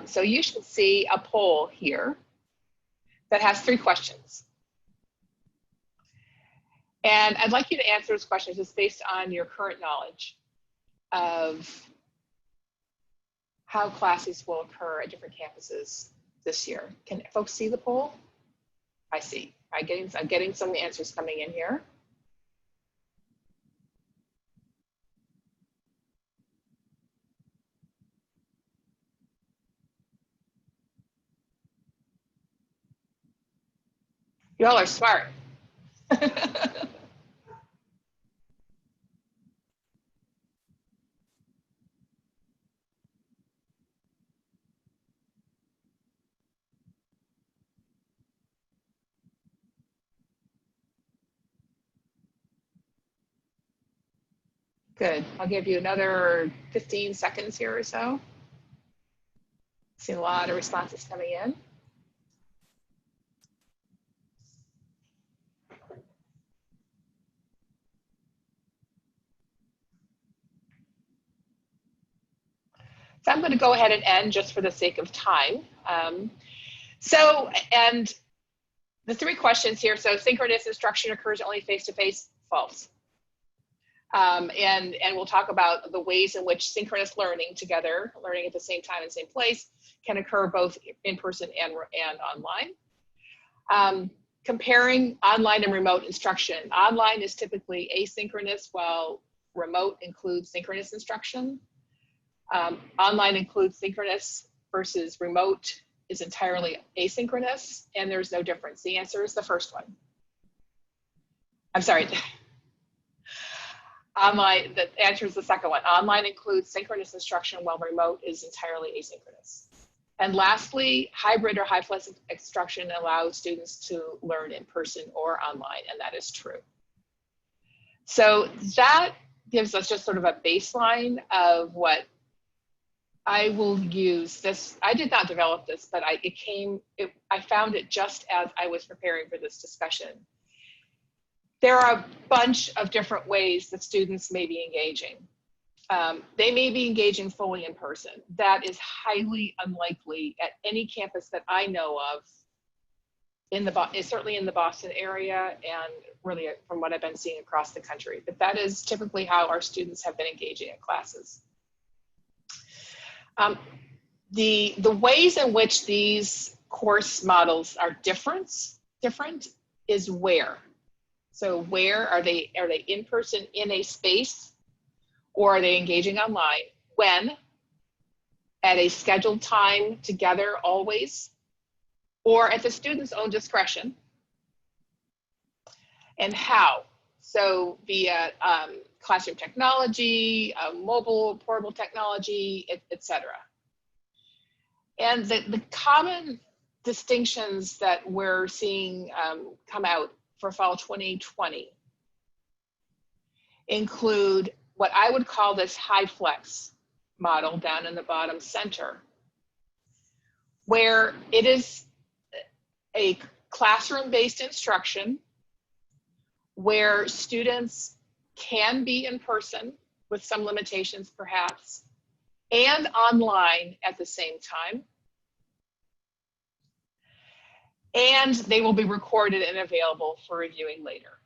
So you should see a poll here that has 3 questions. And I'd like you to answer those questions just based on your current knowledge of how classes will occur at different campuses this year. Can folks see the poll? I see. I'm getting some of the answers coming in here. Y'all are smart. Good. I'll give you another 15 seconds here or so. See a lot of responses coming in. So I'm going to go ahead and end just for the sake of time. And the 3 questions here. So synchronous instruction occurs only face-to-face, false. And we'll talk about the ways in which synchronous learning together, learning at the same time and same place, can occur both in person and online. Comparing online and remote instruction. Online is typically asynchronous, while remote includes synchronous instruction. Online includes synchronous versus remote is entirely asynchronous, and there's no difference. The answer is the first one. I'm sorry. Online, the answer is the second one. Online includes synchronous instruction, while remote is entirely asynchronous. And lastly, hybrid or high-flex instruction allows students to learn in person or online, and that is true. So that gives us just sort of a baseline of what I will use. This, I did not develop this, but I found it just as I was preparing for this discussion. There are a bunch of different ways that students may be engaging. They may be engaging fully in person. That is highly unlikely at any campus that I know of, certainly in the Boston area, and really from what I've been seeing across the country. But that is typically how our students have been engaging in classes. The ways in which these course models are different is where. So where are they in person in a space, or are they engaging online? When? At a scheduled time together always, or at the student's own discretion? And how? So via classroom technology, mobile, portable technology, etc. And the common distinctions that we're seeing come out for fall 2020 include what I would call this high flex model down in the bottom center, where it is a classroom-based instruction where students can be in person with some limitations perhaps, and online at the same time. And they will be recorded and available for reviewing later.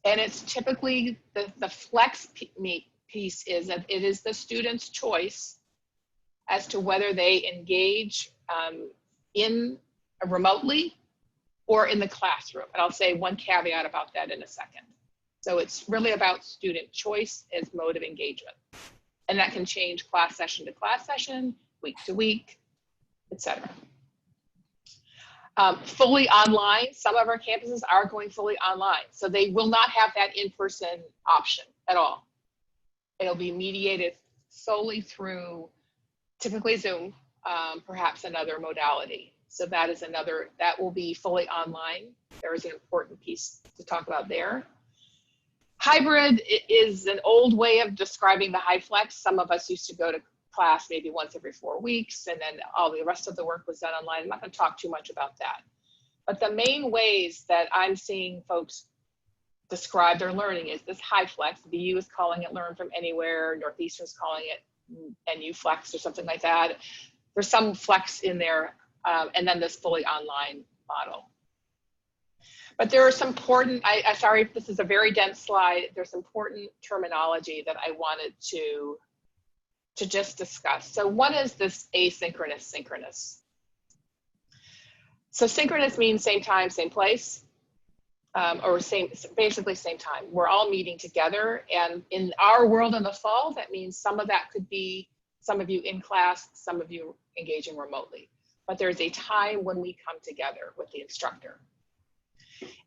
And it's typically, the flex piece is that it is the student's choice as to whether they engage remotely or in the classroom. And I'll say one caveat about that in a second. So it's really about student choice as mode of engagement. And that can change class session to class session, week to week, etc. Fully online, some of our campuses are going fully online. So they will not have that in-person option at all. It'll be mediated solely through typically Zoom, perhaps another modality. So that is that will be fully online. There is an important piece to talk about there. Hybrid is an old way of describing the high flex. Some of us used to go to class maybe once every 4 weeks, and then all the rest of the work was done online. I'm not going to talk too much about that. But the main ways that I'm seeing folks describe their learning is this high flex. BU is calling it learn from anywhere, Northeastern's calling it NU flex or something like that. there's some flex in there, and then this fully online model. But there are some important, sorry if this is a very dense slide, there's important terminology that I wanted to just discuss. So one is this asynchronous, synchronous. So synchronous means same time, same place, or basically same time. We're all meeting together, and in our world in the fall, that means some of that could be some of you in class, some of you engaging remotely. But there's a time when we come together with the instructor.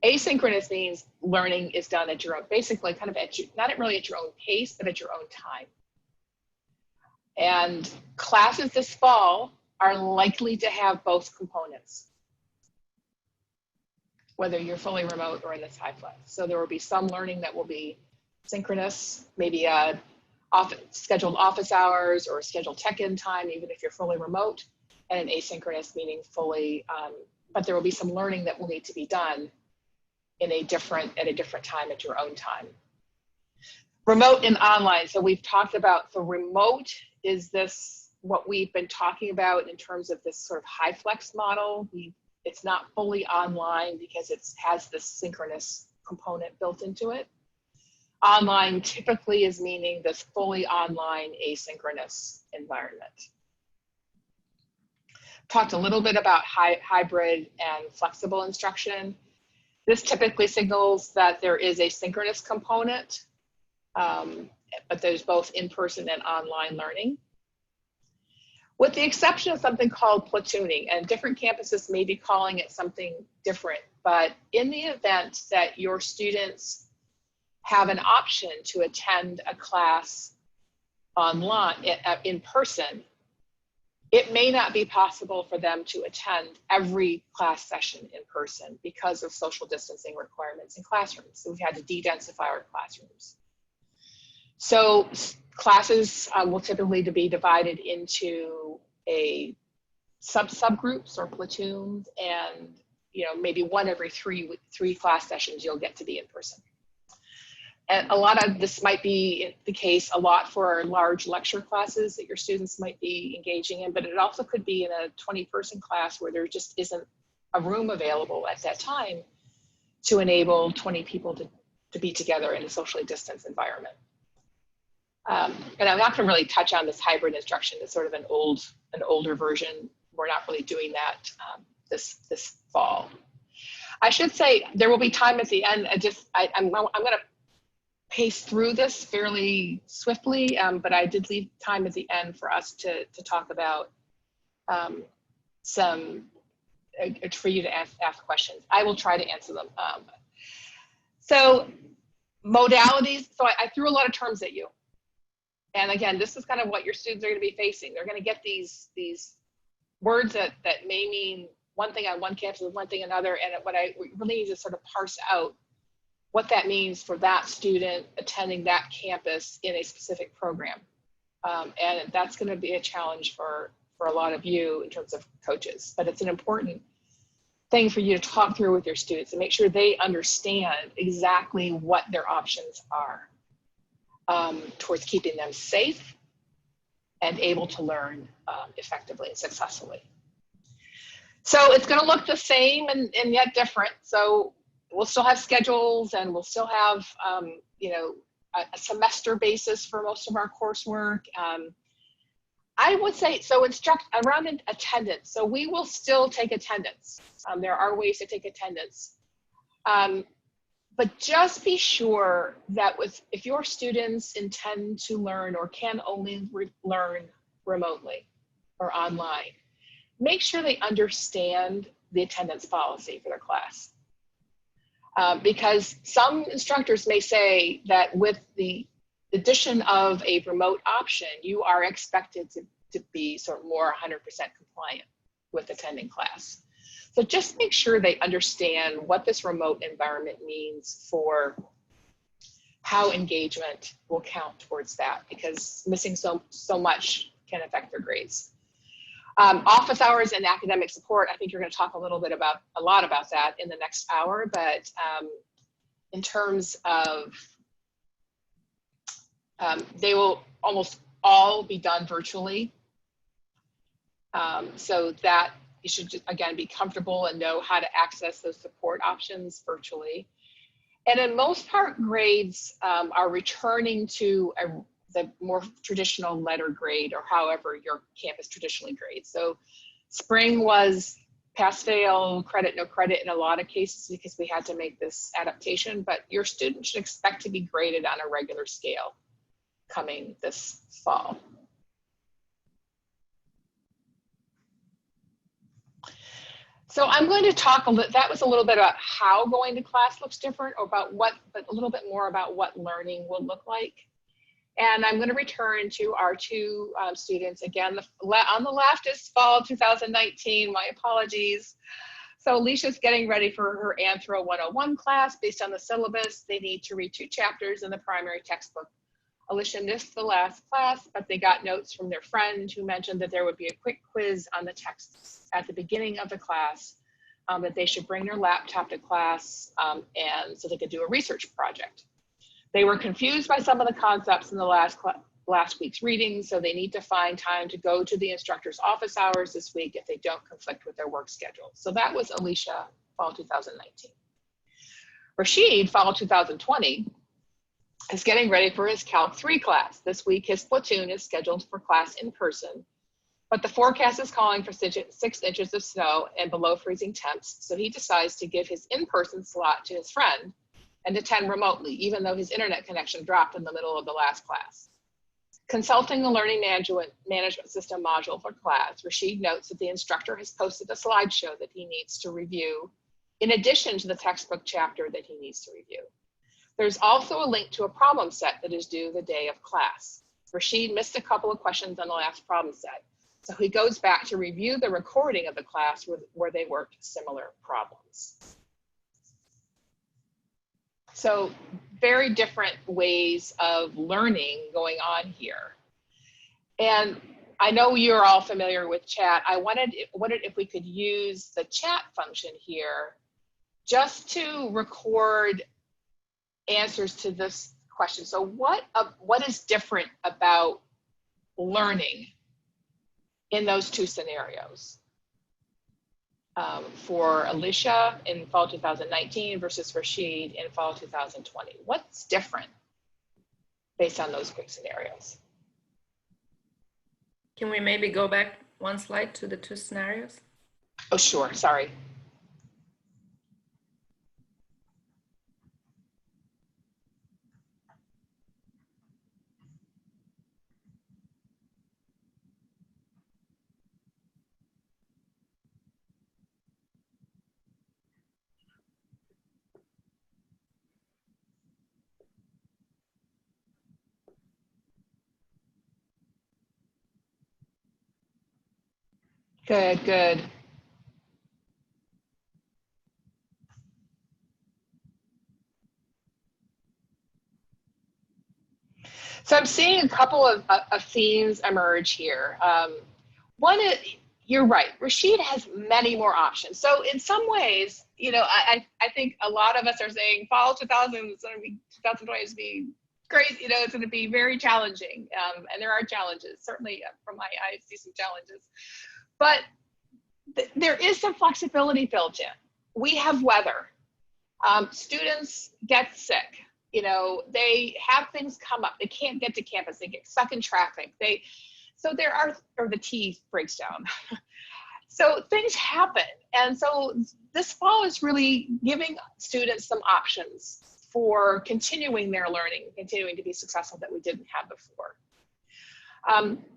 Asynchronous means learning is done at your own, basically kind of not really at your own pace, but at your own time. And classes this fall are likely to have both components, whether you're fully remote or in this high flex. So there will be some learning that will be synchronous, maybe scheduled office hours or scheduled tech-in time, even if you're fully remote, and an asynchronous meaning fully, but there will be some learning that will need to be done at a different time at your own time. Remote and online, so we've talked about, so remote is this, what we've been talking about in terms of this sort of high flex model. It's not fully online because it has this synchronous component built into it. Online typically is meaning this fully online asynchronous environment. Talked a little bit about hybrid and flexible instruction. This typically signals that there is a synchronous component, but there's both in-person and online learning. With the exception of something called platooning, and different campuses may be calling it something different, but in the event that your students have an option to attend a class online, in person, it may not be possible for them to attend every class session in person because of social distancing requirements in classrooms. So we've had to de-densify our classrooms. So classes will typically be divided into subgroups or platoons, and maybe one every three class sessions you'll get to be in person. And a lot of this might be the case a lot for our large lecture classes that your students might be engaging in, but it also could be in a 20-person class where there just isn't a room available at that time to enable 20 people to be together in a socially distanced environment. And I'm not going to really touch on this hybrid instruction. It's sort of an older version. We're not really doing that this fall. I should say there will be time at the end. I'm going to pace through this fairly swiftly, but I did leave time at the end for us to talk about for you to ask questions. I will try to answer them. So modalities, so I threw a lot of terms at you. And again, this is kind of what your students are going to be facing. They're going to get these words that may mean one thing on one campus and one thing another, and what I really need to sort of parse out what that means for that student attending that campus in a specific program. And that's going to be a challenge for a lot of you in terms of coaches, but it's an important thing for you to talk through with your students and make sure they understand exactly what their options are towards keeping them safe and able to learn effectively and successfully. So it's going to look the same and yet different. So we'll still have schedules, and we'll still have a semester basis for most of our coursework. I would say, so around attendance. So we will still take attendance. There are ways to take attendance. But just be sure that if your students intend to learn or can only learn remotely or online, make sure they understand the attendance policy for their class. Because some instructors may say that with the addition of a remote option, you are expected to be sort of more 100% compliant with attending class. So just make sure they understand what this remote environment means for how engagement will count towards that, because missing so much can affect their grades. Office hours and academic support, I think you're going to talk a lot about that in the next hour, but in terms of, they will almost all be done virtually. So that you should just, again, be comfortable and know how to access those support options virtually. And in most part, grades are returning to the more traditional letter grade, or however your campus traditionally grades. So spring was pass, fail, credit, no credit in a lot of cases because we had to make this adaptation, but your students should expect to be graded on a regular scale coming this fall. So I'm going to talk that was a little bit about how going to class looks different, or about what, but a little bit more about what learning will look like. And I'm going to return to our two students. Again, on the left is fall 2019, my apologies. So Alicia's getting ready for her Anthro 101 class. Based on the syllabus, they need to read 2 chapters in the primary textbook. Alicia missed the last class, but they got notes from their friend who mentioned that there would be a quick quiz on the texts at the beginning of the class, that they should bring their laptop to class, and so they could do a research project. They were confused by some of the concepts in the last week's reading, so they need to find time to go to the instructor's office hours this week if they don't conflict with their work schedule. So that was Alicia, fall 2019. Rashid, fall 2020, is getting ready for his Calc 3 class. This week, his platoon is scheduled for class in person, but the forecast is calling for 6 inches of snow and below freezing temps, so he decides to give his in-person slot to his friend and attend remotely, even though his internet connection dropped in the middle of the last class. Consulting the learning management system module for class, Rashid notes that the instructor has posted a slideshow that he needs to review, in addition to the textbook chapter that he needs to review. There's also a link to a problem set that is due the day of class. Rashid missed a couple of questions on the last problem set, so he goes back to review the recording of the class where they worked similar problems. So very different ways of learning going on here. And I know you're all familiar with chat. I wondered if we could use the chat function here just to record answers to this question. So what is different about learning in those 2 scenarios? For Alicia in fall 2019 versus Rashid in fall 2020. What's different based on those quick scenarios? Can we maybe go back one slide to the 2 scenarios? Oh, sure, sorry. Good, good. So I'm seeing a couple of themes emerge here. One is, you're right, Rashid has many more options. So in some ways, you know, I think a lot of us are saying fall 2020 is going to be great, you know, it's going to be very challenging. And there are challenges, certainly from my eyes, see some challenges. But there is some flexibility built in. We have weather. Students get sick. You know, they have things come up. They can't get to campus. They get stuck in traffic. So there are, or the T breaks down. So things happen. And so this fall is really giving students some options for continuing their learning, continuing to be successful that we didn't have before.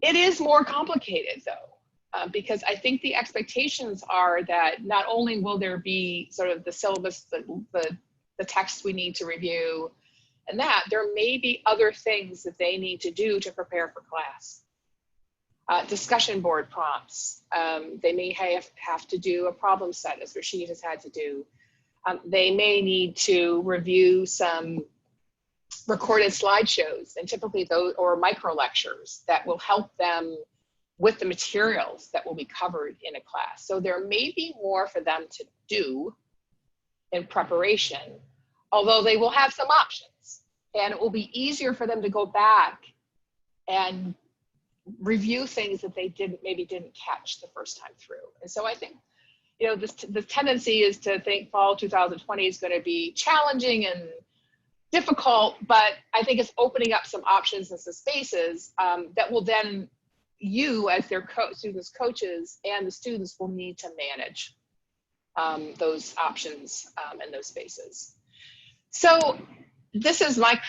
It is more complicated though, because I think the expectations are that not only will there be sort of the syllabus, the text we need to review, and that there may be other things that they need to do to prepare for class. Discussion board prompts. They may have to do a problem set, as Rashid has had to do. They may need to review some recorded slideshows, and typically those, or micro lectures that will help them with the materials that will be covered in a class. So there may be more for them to do in preparation, although they will have some options, and it will be easier for them to go back and review things that they maybe didn't catch the first time through. And so I think, you know, the tendency is to think fall 2020 is going to be challenging and difficult, but I think it's opening up some options and some spaces that will then you as their students coaches and the students will need to manage those options and those spaces. So this is my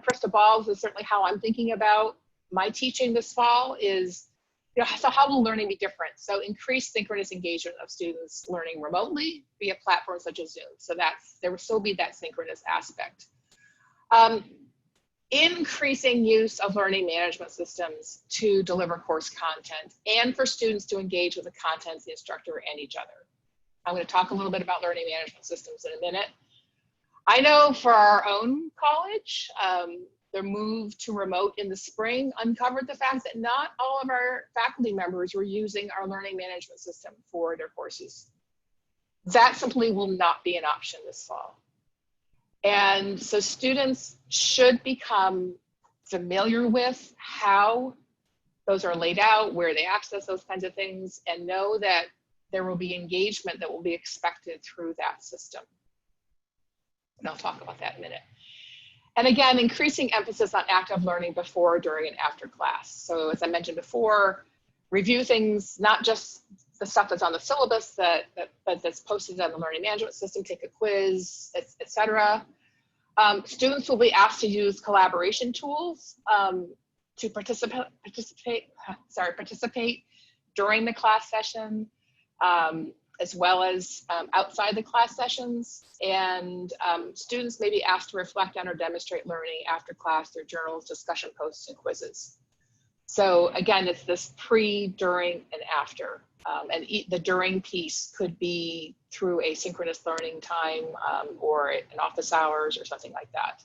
crystal ball. This is certainly how I'm thinking about my teaching this fall is, you know, so how will learning be different? So increased synchronous engagement of students learning remotely via platforms such as Zoom. So there will still be that synchronous aspect. Increasing use of learning management systems to deliver course content and for students to engage with the content, the instructor, and each other. I'm going to talk a little bit about learning management systems in a minute. I know for our own college, the move to remote in the spring uncovered the fact that not all of our faculty members were using our learning management system for their courses. That simply will not be an option this fall. And so students should become familiar with how those are laid out, where they access those kinds of things, and know that there will be engagement that will be expected through that system. And I'll talk about that in a minute. And again, increasing emphasis on active learning before, during, and after class. So as I mentioned before, review things, not just the stuff that's on the syllabus but that's posted on the learning management system, take a quiz, et cetera. Students will be asked to use collaboration tools to participate during the class session, as well as outside the class sessions. And students may be asked to reflect on or demonstrate learning after class through journals, discussion posts, and quizzes. So again, it's this pre, during, and after. And the during piece could be through a synchronous learning time or in office hours or something like that.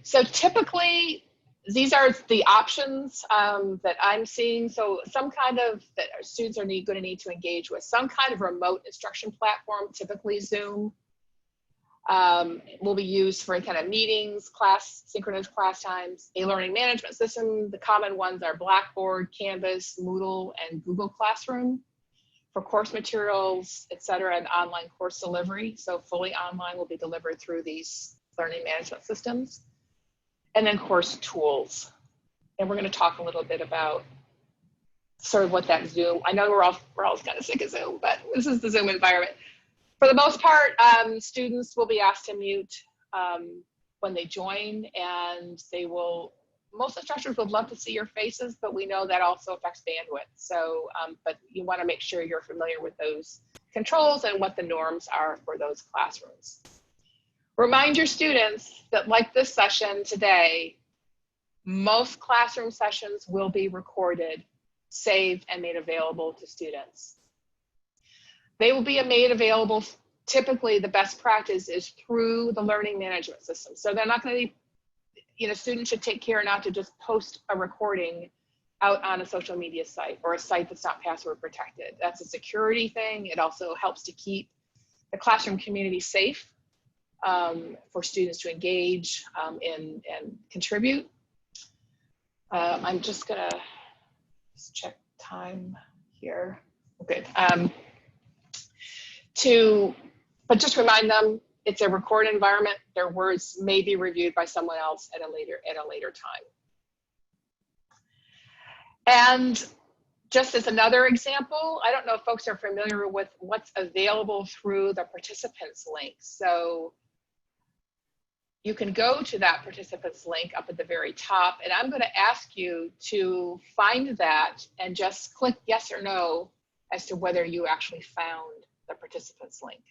So typically, these are the options that I'm seeing. So some kind of, that our students are going to need to engage with, some kind of remote instruction platform, typically Zoom, will be used for kind of meetings, synchronous class times, a learning management system. The common ones are Blackboard, Canvas, Moodle, and Google Classroom for course materials, et cetera, and online course delivery. So fully online will be delivered through these learning management systems. And then course tools. And we're going to talk a little bit about sort of what that Zoom, I know we're all kind of sick of Zoom, but this is the Zoom environment. For the most part, students will be asked to mute when they join, and most instructors would love to see your faces, but we know that also affects bandwidth. So, but you want to make sure you're familiar with those controls and what the norms are for those classrooms. Remind your students that, like this session today, most classroom sessions will be recorded, saved, and made available to students. They will be made available, typically the best practice is through the learning management system. So they're not going to be, you know, students should take care not to just post a recording out on a social media site or a site that's not password protected. That's a security thing. It also helps to keep the classroom community safe for students to engage and contribute. I'm just gonna check time here. Okay. But just remind them it's a recorded environment. Their words may be reviewed by someone else at a later time. And just as another example, I don't know if folks are familiar with what's available through the participants link. So you can go to that participants link up at the very top, and I'm going to ask you to find that and just click yes or no as to whether you actually found the participants link.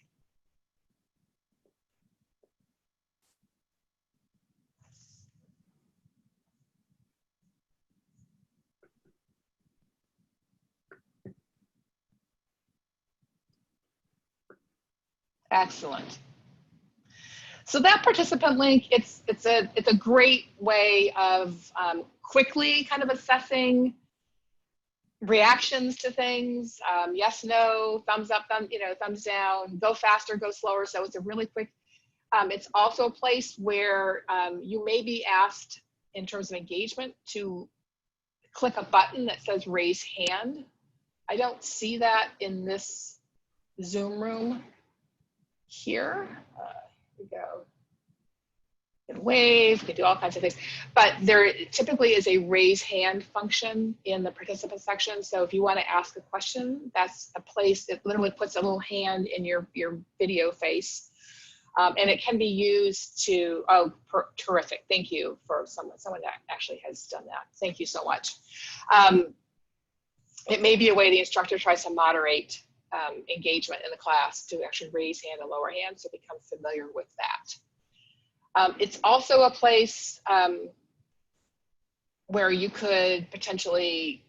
Excellent. So that participant link, it's a great way of quickly kind of assessing reactions to things, yes, no, thumbs up, thumbs down, go faster, go slower. So it's a really quick It's also a place where you may be asked in terms of engagement to click a button that says raise hand. I don't see that in this Zoom room here. Here we go. You can wave, you can do all kinds of things, but there typically is a raise hand function in the participant section. So if you want to ask a question, that's a place that literally puts a little hand in your video face. And it can be used to, terrific. Thank you for someone that actually has done that. Thank you so much. It may be a way the instructor tries to moderate engagement in the class to actually raise hand and lower hand, so become familiar with that. It's also a place where you could potentially,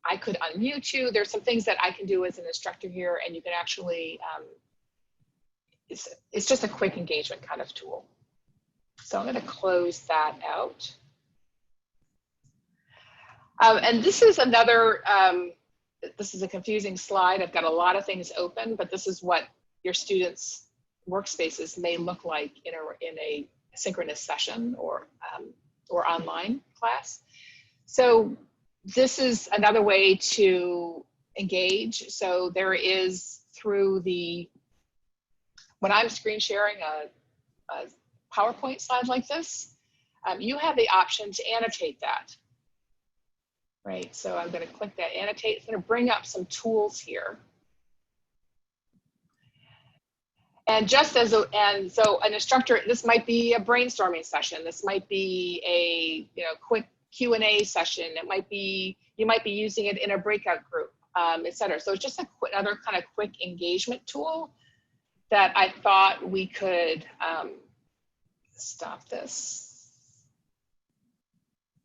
I could unmute you. There's some things that I can do as an instructor here, and you can actually, it's just a quick engagement kind of tool. So I'm going to close that out. And this is another, this is a confusing slide. I've got a lot of things open, but this is what your students' workspaces may look like in a synchronous session or online class. So this is another way to engage. So there is through when I'm screen sharing a PowerPoint slide like this, you have the option to annotate that. Right, so I'm going to click that annotate. It's going to bring up some tools here. And just as so an instructor, this might be a brainstorming session. This might be a quick Q&A session. It might be, you might be using it in a breakout group, et cetera. So it's just another kind of quick engagement tool that I thought we could stop this.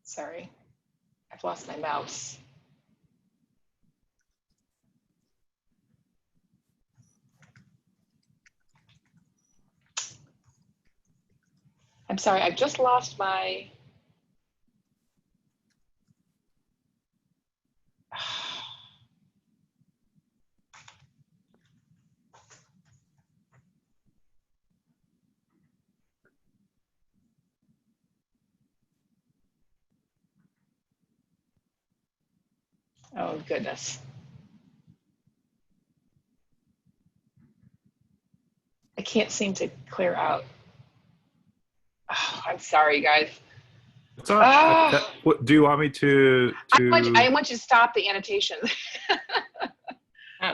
Sorry, I've lost my mouse. I'm sorry, I've just lost my, oh goodness. I can't seem to clear out. Oh, I'm sorry, guys. It's all right. What, do you want me to? I want you to stop the annotation.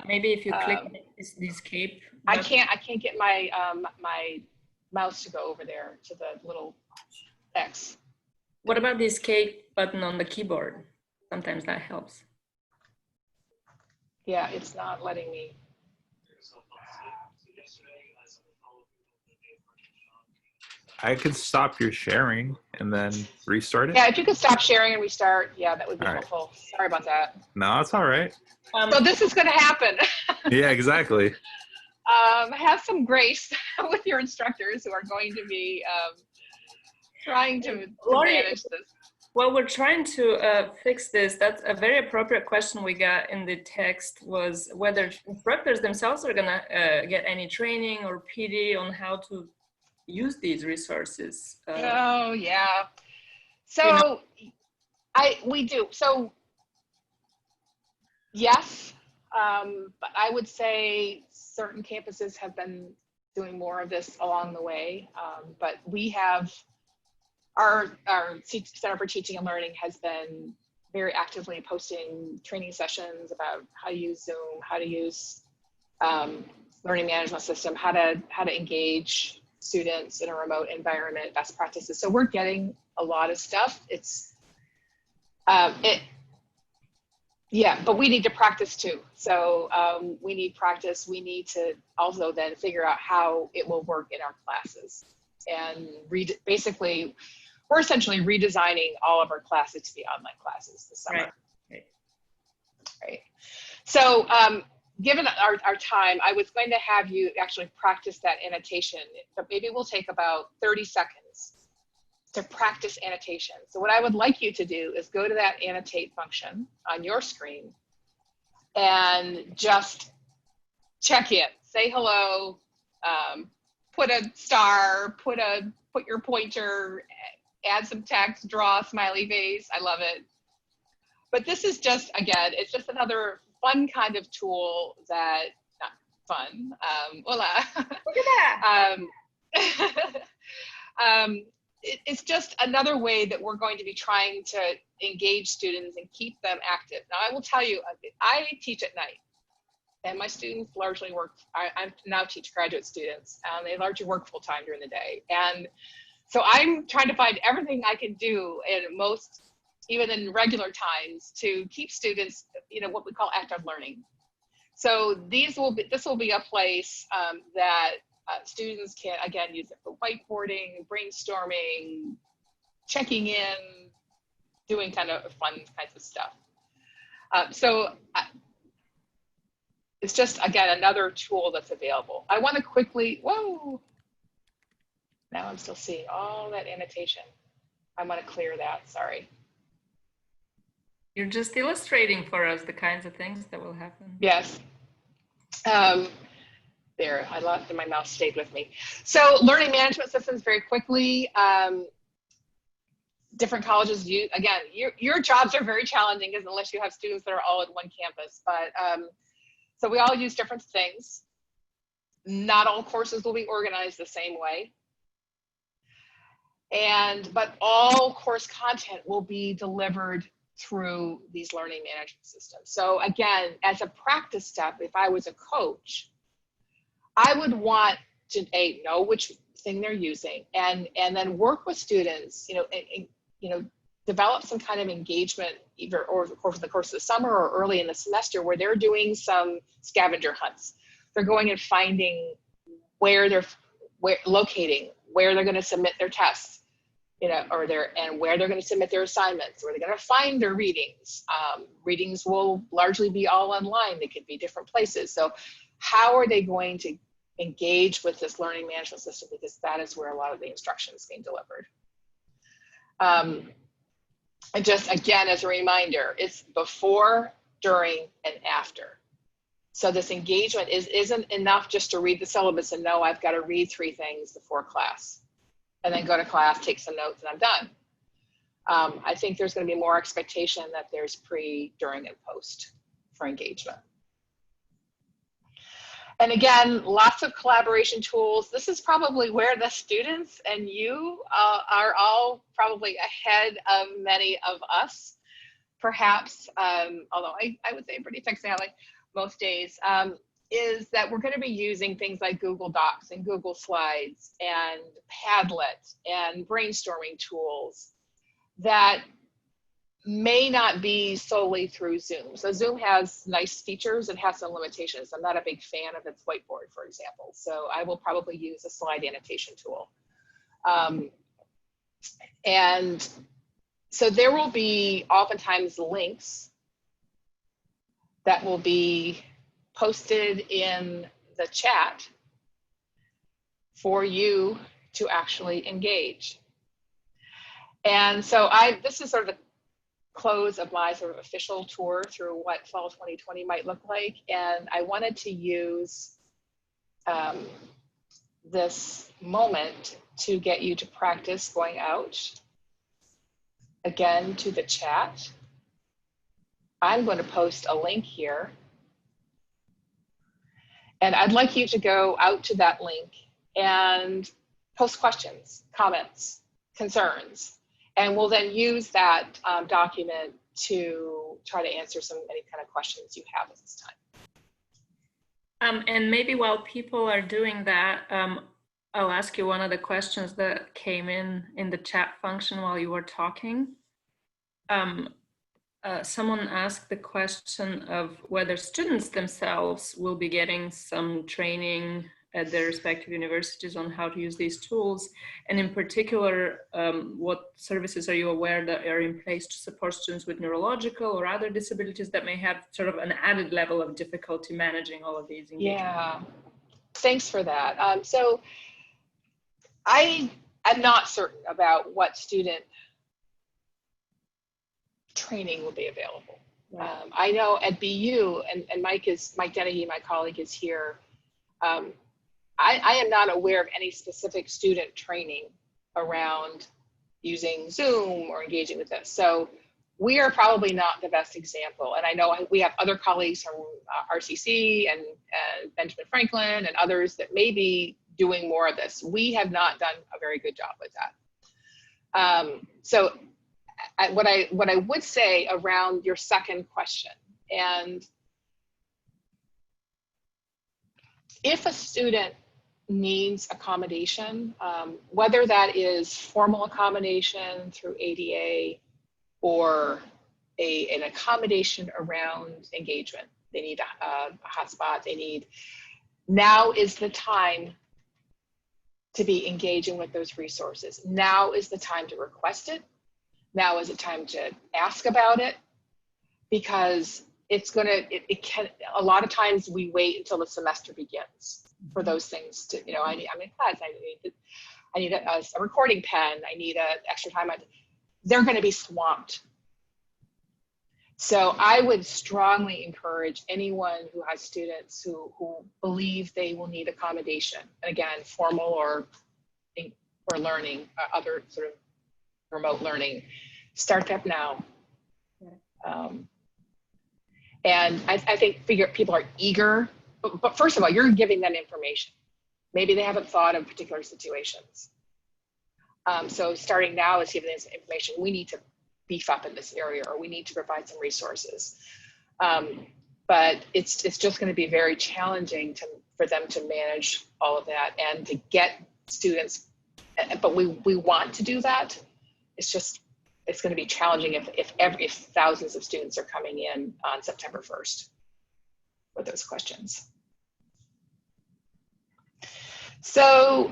Maybe if you click the escape. I can't get my my mouse to go over there to the little X. What about the escape button on the keyboard? Sometimes that helps. Yeah, it's not letting me. I could stop your sharing and then restart it. Yeah, if you could stop sharing and restart, yeah, that would be all helpful. Right. Sorry about that. No, it's all right. So this is going to happen. Yeah, exactly. Have some grace with your instructors who are going to be trying to manage this. Well, we're trying to fix this. That's a very appropriate question we got in the text, was whether instructors themselves are going to get any training or PD on how to use these resources. Oh yeah, so we do. So yes, but I would say certain campuses have been doing more of this along the way. But we have our Center for Teaching and Learning has been very actively posting training sessions about how to use Zoom, how to use learning management system, how to engage students in a remote environment, best practices. So we're getting a lot of stuff. It's yeah, but we need to practice too. So we need practice. We need to also then figure out how it will work in our classes. And basically, we're essentially redesigning all of our classes to be online classes this summer. Right. So given our time, I was going to have you actually practice that annotation, but maybe we'll take about 30 seconds to practice annotation. So what I would like you to do is go to that annotate function on your screen and just check in, say hello, put a star, put your pointer, add some text, draw a smiley face. I love it. But this is just, again, it's just another fun kind of tool that, not fun, voila. Look at that. It's just another way that we're going to be trying to engage students and keep them active. Now, I will tell you, I teach at night, and my students largely work, I now teach graduate students, and they largely work full time during the day. And so I'm trying to find everything I can do in most, even in regular times, to keep students, what we call active learning. So this will be a place that students can, again, use it for whiteboarding, brainstorming, checking in, doing kind of fun kinds of stuff. It's just, again, another tool that's available. I want to quickly, whoa, now I'm still seeing all that annotation. I want to clear that, sorry. You're just illustrating for us the kinds of things that will happen. Yes. There, I lost, and my mouse stayed with me. So learning management systems, very quickly. Different colleges use, again, your jobs are very challenging because unless you have students that are all at one campus, but so we all use different things. Not all courses will be organized the same way. But all course content will be delivered through these learning management systems. So again, as a practice step, if I was a coach, I would want to know which thing they're using, and then work with students, develop some kind of engagement either over the course of the summer or early in the semester where they're doing some scavenger hunts. They're going and finding where they're locating, where they're going to submit their tests, and where they're going to submit their assignments, where they're going to find their readings. Readings will largely be all online. They could be different places. So how are they going to engage with this learning management system? Because that is where a lot of the instruction is being delivered. And just again, as a reminder, it's before, during, and after. So this engagement isn't enough just to read the syllabus and know I've got to read 3 things before class, and then go to class, take some notes, and I'm done. I think there's going to be more expectation that there's pre, during, and post for engagement. And again, lots of collaboration tools. This is probably where the students and you are all probably ahead of many of us, perhaps, although I would say pretty tech-savvy most days, is that we're going to be using things like Google Docs and Google Slides and Padlet and brainstorming tools that may not be solely through Zoom. So Zoom has nice features, it has some limitations. I'm not a big fan of its whiteboard, for example. So I will probably use a slide annotation tool. And so there will be oftentimes links that will be posted in the chat for you to actually engage. And so this is sort of the close of my sort of official tour through what fall 2020 might look like. And I wanted to use this moment to get you to practice going out again to the chat. I'm going to post a link here. And I'd like you to go out to that link and post questions, comments, concerns. And we'll then use that document to try to answer any kind of questions you have at this time. And maybe while people are doing that, I'll ask you one of the questions that came in the chat function while you were talking. Someone asked the question of whether students themselves will be getting some training at their respective universities on how to use these tools. And in particular, what services are you aware that are in place to support students with neurological or other disabilities that may have sort of an added level of difficulty managing all of these engagements? Yeah, thanks for that. So I'm not certain about what student training will be available. Right. I know at BU, and Mike Dennehy, my colleague, is here. I am not aware of any specific student training around using Zoom or engaging with this. So we are probably not the best example. And I know we have other colleagues from RCC and Benjamin Franklin and others that may be doing more of this. We have not done a very good job with that. So what I would say around your second question, and if a student needs accommodation, whether that is formal accommodation through ADA or an accommodation around engagement, they need a hotspot, now is the time to be engaging with those resources. Now is the time to request it. Now is the time to ask about it, because it can, a lot of times we wait until the semester begins for those things to, I'm in class, I need a recording pen, I need an extra time. They're going to be swamped. So I would strongly encourage anyone who has students who believe they will need accommodation, and again, formal or learning, other sort of remote learning, start that now. And I think people are eager, but first of all, you're giving them information. Maybe they haven't thought of particular situations. So starting now is giving them information. We need to beef up in this area, or we need to provide some resources. But it's just going to be very challenging for them to manage all of that and to get students. But we want to do that. It's going to be challenging if thousands of students are coming in on September 1st with those questions. So,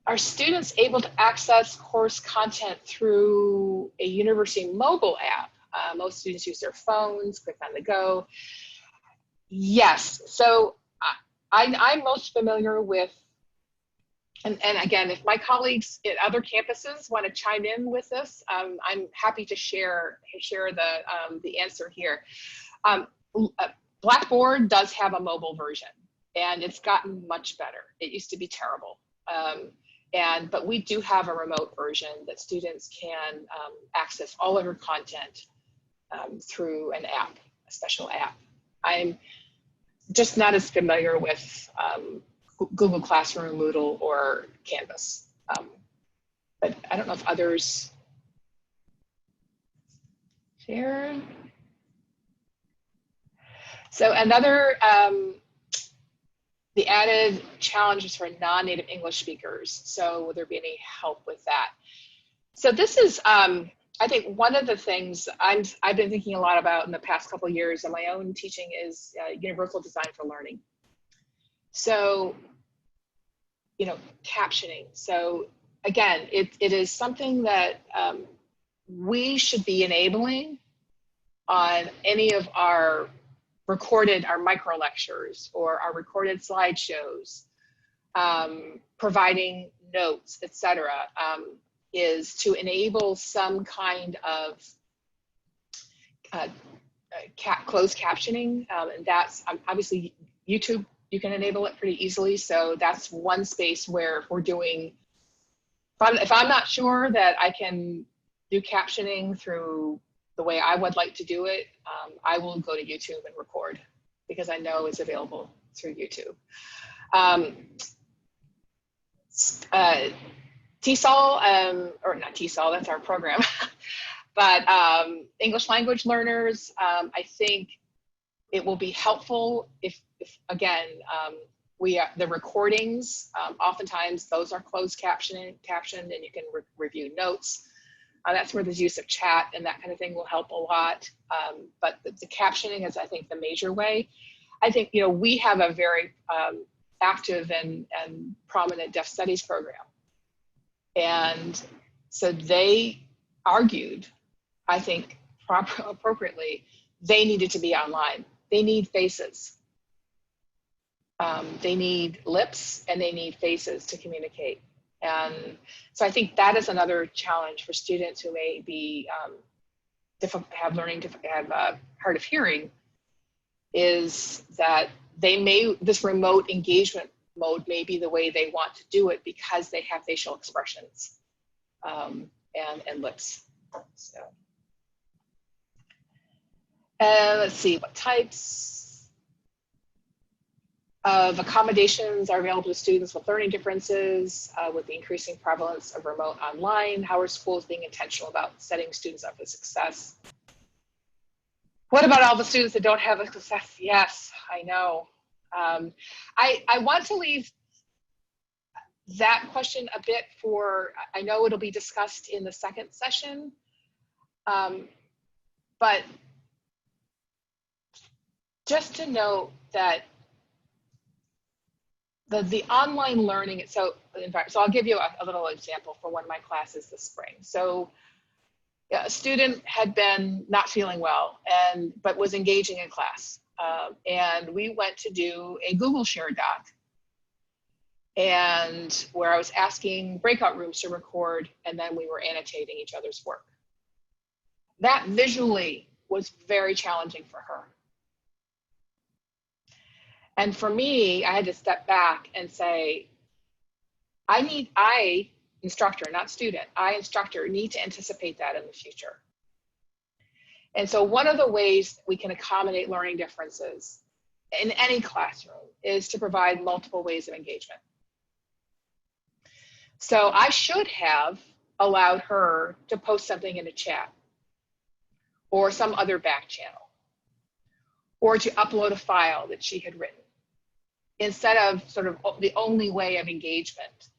are students able to access course content through a university mobile app? Most students use their phones, click on the go. Yes, so I'm most familiar with, and again, if my colleagues at other campuses want to chime in with this, I'm happy to share the answer here. Blackboard does have a mobile version, and it's gotten much better. It used to be terrible. But we do have a remote version that students can access all of your content through an app, a special app. I'm just not as familiar with Google Classroom, Moodle, or Canvas. But I don't know if others share. So another, the added challenges for non-native English speakers. So will there be any help with that? So this is, I think one of the things I've been thinking a lot about in the past couple of years in my own teaching is universal design for learning. So, captioning. So again, it is something that we should be enabling on any of our micro lectures or our recorded slideshows, providing notes, etc., is to enable some kind of closed captioning, and that's obviously YouTube. You can enable it pretty easily. So that's one space where if we're doing, if I'm not sure that I can do captioning through the way I would like to do it, I will go to YouTube and record because I know it's available through YouTube. TESOL, or not TESOL, that's our program, but English language learners, I think it will be helpful if again, the recordings, oftentimes those are closed captioned and you can review notes. That's where the use of chat and that kind of thing will help a lot. But the captioning is, I think, the major way. I think, we have a very active and prominent deaf studies program. And so they argued, I think, appropriately, they needed to be online. They need faces. They need lips and they need faces to communicate. And so I think that is another challenge for students who may be have hard of hearing, is that this remote engagement mode may be the way they want to do it because they have facial expressions and lips. So, let's see, what types of accommodations are available to students with learning differences with the increasing prevalence of remote online? How are schools being intentional about setting students up for success? What about all the students that don't have a success? Yes, I know. I want to leave that question a bit for, I know it'll be discussed in the second session, but just to note that the online learning, so I'll give you a little example for one of my classes this spring. So a student had been not feeling well but was engaging in class. And we went to do a Google Share doc, and where I was asking breakout rooms to record, and then we were annotating each other's work. That visually was very challenging for her. And for me, I had to step back and say, instructor, not student, instructor, need to anticipate that in the future. And so one of the ways we can accommodate learning differences in any classroom is to provide multiple ways of engagement. So I should have allowed her to post something in a chat or some other back channel, or to upload a file that she had written, instead of sort of the only way of engagement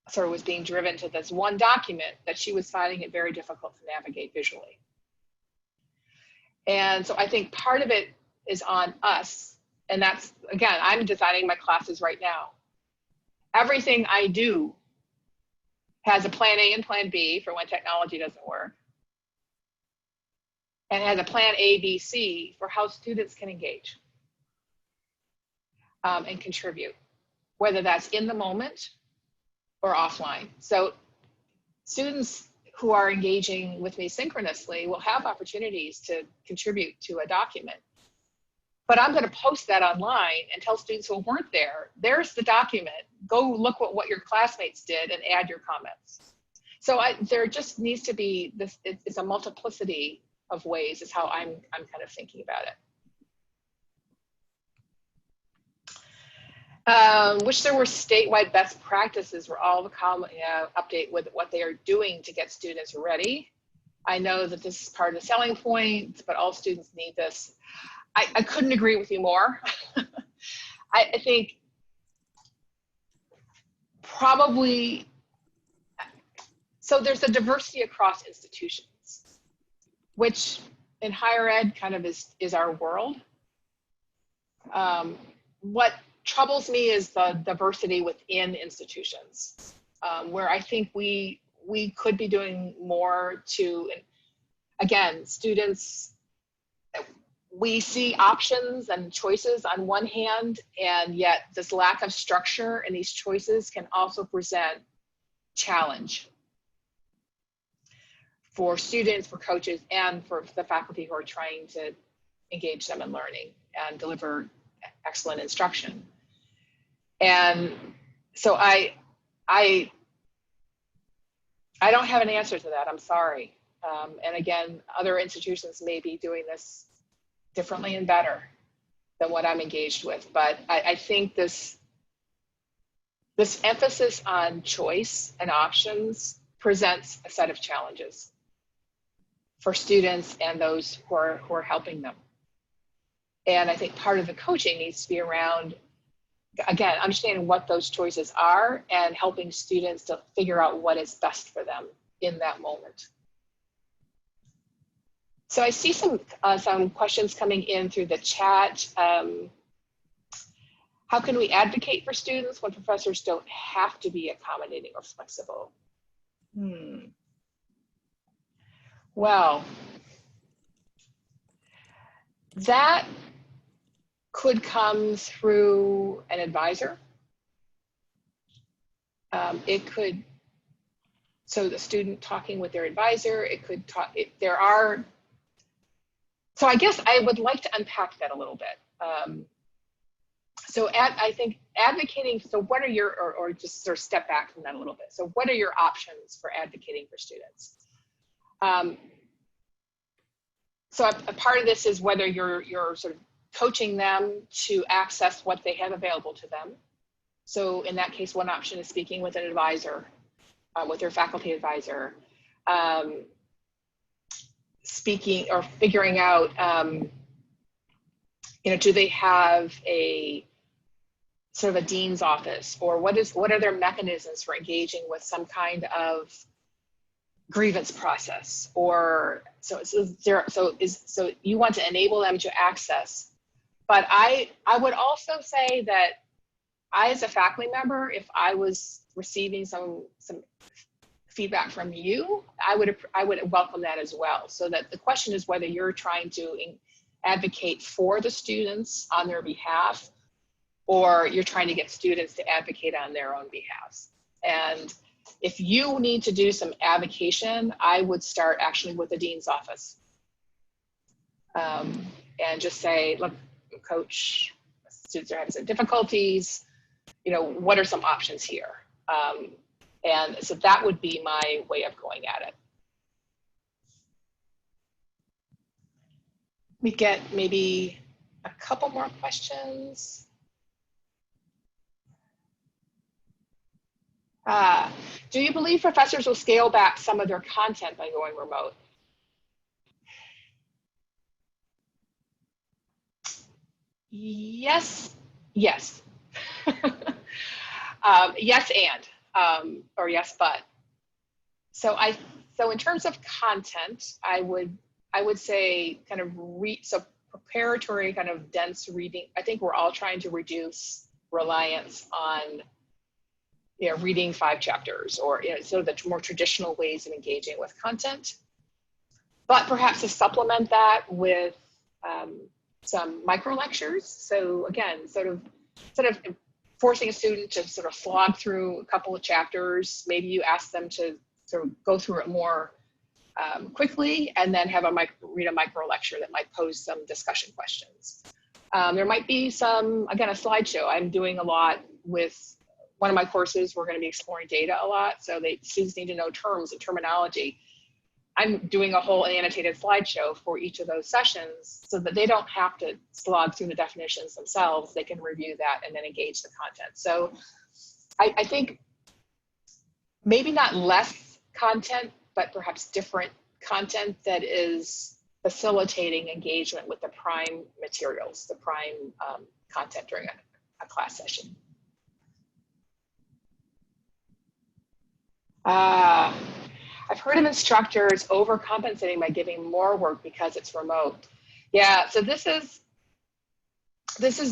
sort of was being driven to this one document that she was finding it very difficult to navigate visually. And so I think part of it is on us. And that's, again, I'm designing my classes right now. Everything I do has a plan A and plan B for when technology doesn't work. And has a plan A, B, C for how students can engage and contribute, whether that's in the moment or offline. So students who are engaging with me synchronously will have opportunities to contribute to a document. But I'm going to post that online and tell students who weren't there, there's the document. Go look at what your classmates did and add your comments. So there just needs to be this, it's a multiplicity of ways is how I'm kind of thinking about it. Wish there were statewide best practices where all the update with what they are doing to get students ready. I know that this is part of the selling point, but all students need this. I couldn't agree with you more. I think probably, so there's a diversity across institutions, which in higher ed kind of is our world. What troubles me is the diversity within institutions, where I think we could be doing more to, again, students, we see options and choices on one hand, and yet this lack of structure and these choices can also present challenge for students, for coaches, and for the faculty who are trying to engage them in learning and deliver excellent instruction. And so I don't have an answer to that, I'm sorry. And again, other institutions may be doing this differently and better than what I'm engaged with. But I think this emphasis on choice and options presents a set of challenges for students and those who are helping them. And I think part of the coaching needs to be around, again, understanding what those choices are and helping students to figure out what is best for them in that moment. So I see some questions coming in through the chat. How can we advocate for students when professors don't have to be accommodating or flexible? Well, that could come through an advisor. It could, so the student talking with their advisor, it could talk, so I guess I would like to unpack that a little bit. So I think advocating, so what are your, or just sort of step back from that a little bit. So what are your options for advocating for students? So a part of this is whether you're sort of coaching them to access what they have available to them. So in that case, one option is speaking with an advisor, with their faculty advisor, speaking or figuring out, you know, do they have a sort of a dean's office, or what are their mechanisms for engaging with some kind of grievance process, or so you want to enable them to access. But I would also say that I, as a faculty member, if I was receiving some feedback from you, I would welcome that as well. So that the question is whether you're trying to advocate for the students on their behalf, or you're trying to get students to advocate on their own behalf. And if you need to do some advocation, I would start actually with the dean's office, and just say, look, coach, students are having some difficulties. You know, what are some options here? And so that would be my way of going at it. We get maybe a couple more questions. Do you believe professors will scale back some of their content by going remote? Yes, yes. Yes and, or yes but. So in terms of content, I would say kind of so preparatory kind of dense reading. I think we're all trying to reduce reliance on, you know, reading 5 chapters, or, you know, sort of the more traditional ways of engaging with content. But perhaps to supplement that with some micro lectures. So again, sort of forcing a student to sort of slog through a couple of chapters. Maybe you ask them to sort of go through it more quickly, and then have read a micro lecture that might pose some discussion questions. There might be again, a slideshow. I'm doing a lot with one of my courses. We're going to be exploring data a lot, so students need to know terms and terminology. I'm doing a whole annotated slideshow for each of those sessions so that they don't have to slog through the definitions themselves. They can review that and then engage the content. So I think maybe not less content, but perhaps different content that is facilitating engagement with the prime materials, the prime content during a class session. I've heard of instructors overcompensating by giving more work because it's remote. Yeah, so this is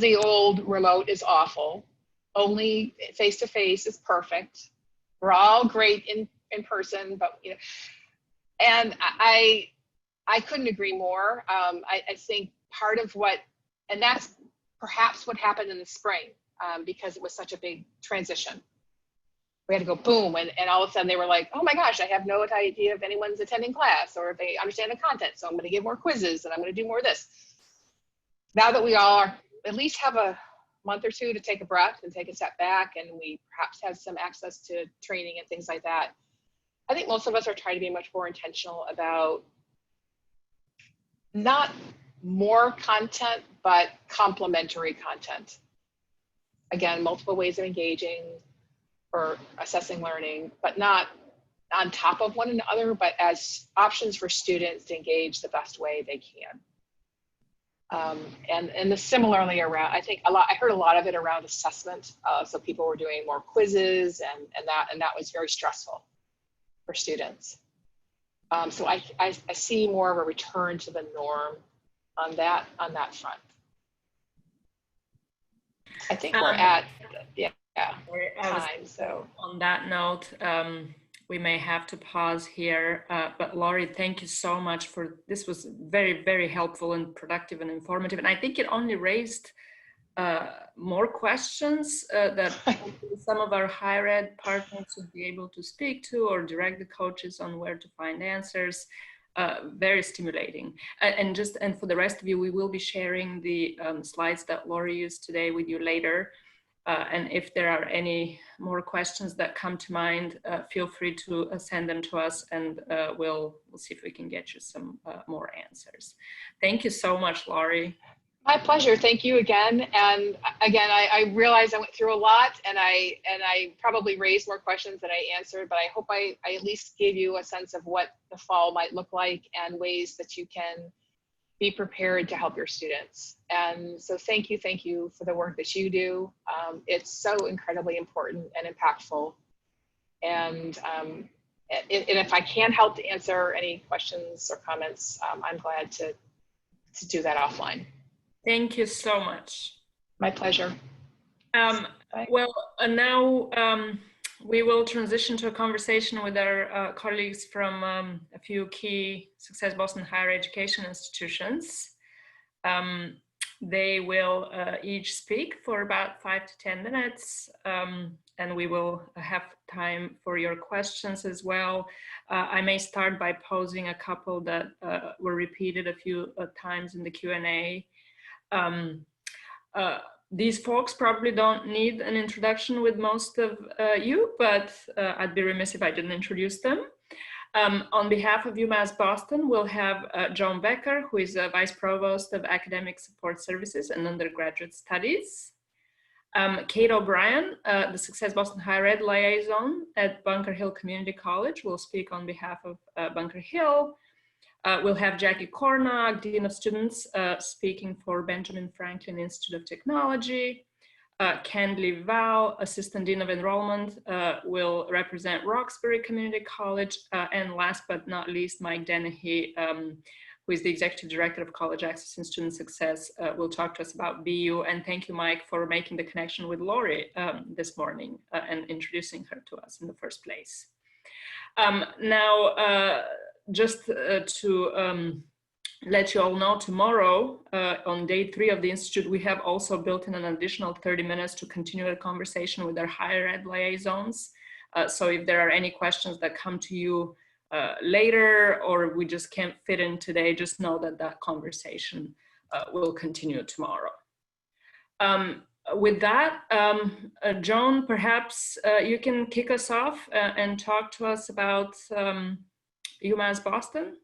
the old remote is awful. Only face-to-face is perfect. We're all great in person, but, you know, and I couldn't agree more. I think part of and that's perhaps what happened in the spring, because it was such a big transition. We had to go boom, and all of a sudden they were like, oh my gosh, I have no idea if anyone's attending class or if they understand the content, so I'm going to give more quizzes and I'm going to do more of this. Now that we all at least have a month or two to take a breath and take a step back, and we perhaps have some access to training and things like that, I think most of us are trying to be much more intentional about not more content, but complementary content. Again, multiple ways of engaging or assessing learning, but not on top of one another, but as options for students to engage the best way they can. And similarly around, I heard a lot of it around assessment. So people were doing more quizzes, and that was very stressful for students. So I see more of a return to the norm on that front. I think we're at, yeah, time. So on that note, we may have to pause here, but Laurie, thank you so much this was very, very helpful and productive and informative. And I think it only raised more questions that some of our higher ed partners would be able to speak to, or direct the coaches on where to find answers. very stimulating. And for the rest of you, we will be sharing the slides that Laurie used today with you later. And if there are any more questions that come to mind, feel free to send them to us, and we'll see if we can get you some more answers. Thank you so much, Laurie. My pleasure. Thank you again. And again, I realize I went through a lot, and I probably raised more questions than I answered, but I hope I at least gave you a sense of what the fall might look like and ways that you can be prepared to help your students. And so thank you for the work that you do. It's so incredibly important and impactful. And if I can help to answer any questions or comments, I'm glad to do that offline. Thank you so much. My pleasure. Well, now we will transition to a conversation with our colleagues from a few key Success Boston higher education institutions. They will each speak for about 5 to 10 minutes, and we will have time for your questions as well. I may start by posing a couple that were repeated a few times in the Q&A. These folks probably don't need an introduction with most of you, but I'd be remiss if I didn't introduce them. On behalf of UMass Boston, we'll have Joan Becker, who is a Vice Provost of Academic Support Services and Undergraduate Studies. Kate O'Brien, the Success Boston Higher Ed Liaison at Bunker Hill Community College, will speak on behalf of Bunker Hill. We'll have Jackie Cornog, Dean of Students, speaking for Benjamin Franklin Institute of Technology. Kendley Val, Assistant Dean of Enrollment, will represent Roxbury Community College. And last but not least, Mike Dennehy, who is the Executive Director of College Access and Student Success, will talk to us about BU. And thank you, Mike, for making the connection with Laurie this morning and introducing her to us in the first place. Just to let you all know, tomorrow on day 3 of the Institute, we have also built in an additional 30 minutes to continue a conversation with our higher ed liaisons. So if there are any questions that come to you later, or we just can't fit in today, just know that that conversation will continue tomorrow. With that, Joan, perhaps you can kick us off and talk to us about UMass Boston.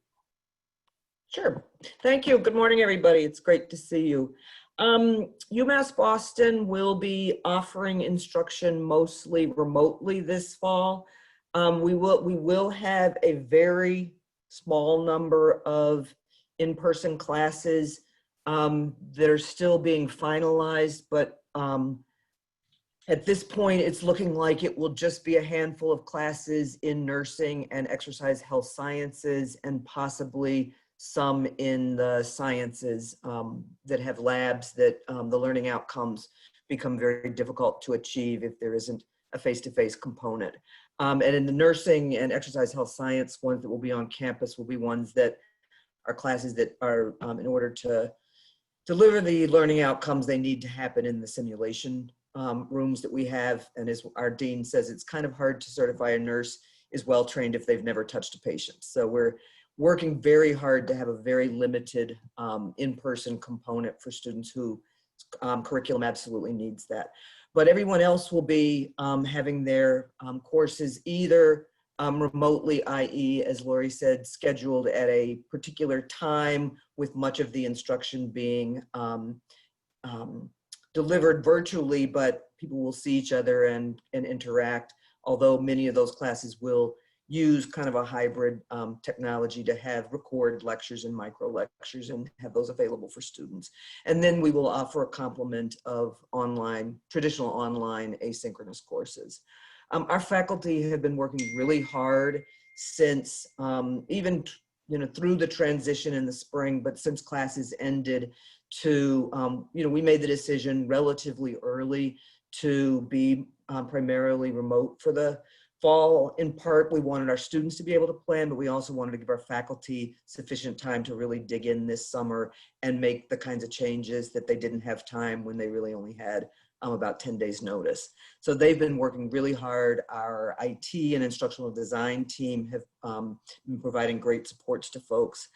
Sure. Thank you. Good morning, everybody. It's great to see you. UMass Boston will be offering instruction mostly remotely this fall. We will have a very small number of in-person classes that are still being finalized, but at this point, it's looking like it will just be a handful of classes in nursing and exercise health sciences, and possibly some in the sciences that have labs that the learning outcomes become very difficult to achieve if there isn't a face-to-face component. And in the nursing and exercise health science ones that will be on campus will be ones that are classes that are, in order to deliver the learning outcomes, they need to happen in the simulation rooms that we have. And as our dean says, it's kind of hard to certify a nurse is well-trained if they've never touched a patient. So we're working very hard to have a very limited in-person component for students who curriculum absolutely needs that. But everyone else will be having their courses either remotely, i.e., as Laurie said, scheduled at a particular time, with much of the instruction being delivered virtually, but people will see each other and interact, although many of those classes will use kind of a hybrid technology to have recorded lectures and micro lectures and have those available for students. And then we will offer a complement of traditional online asynchronous courses. Our faculty have been working really hard since even through the transition in the spring, but since classes ended to, we made the decision relatively early to be primarily remote for the fall. In part, we wanted our students to be able to plan, but we also wanted to give our faculty sufficient time to really dig in this summer and make the kinds of changes that they didn't have time when they really only had about 10 days notice. So they've been working really hard. Our IT and instructional design team have been providing great supports to folks.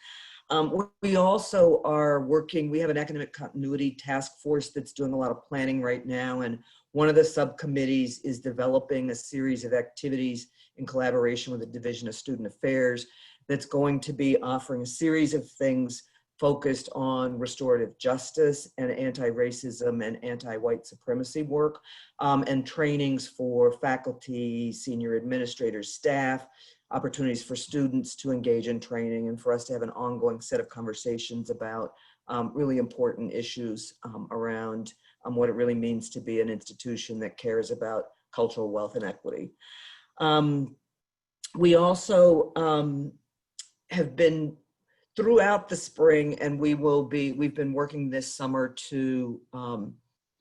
We also are working, we have an academic continuity task force that's doing a lot of planning right now. And one of the subcommittees is developing a series of activities in collaboration with the Division of Student Affairs that's going to be offering a series of things focused on restorative justice and anti-racism and anti-white supremacy work, and trainings for faculty, senior administrators, staff, opportunities for students to engage in training, and for us to have an ongoing set of conversations about really important issues around what it really means to be an institution that cares about cultural wealth and equity. We also have been throughout the spring, and we've been working this summer to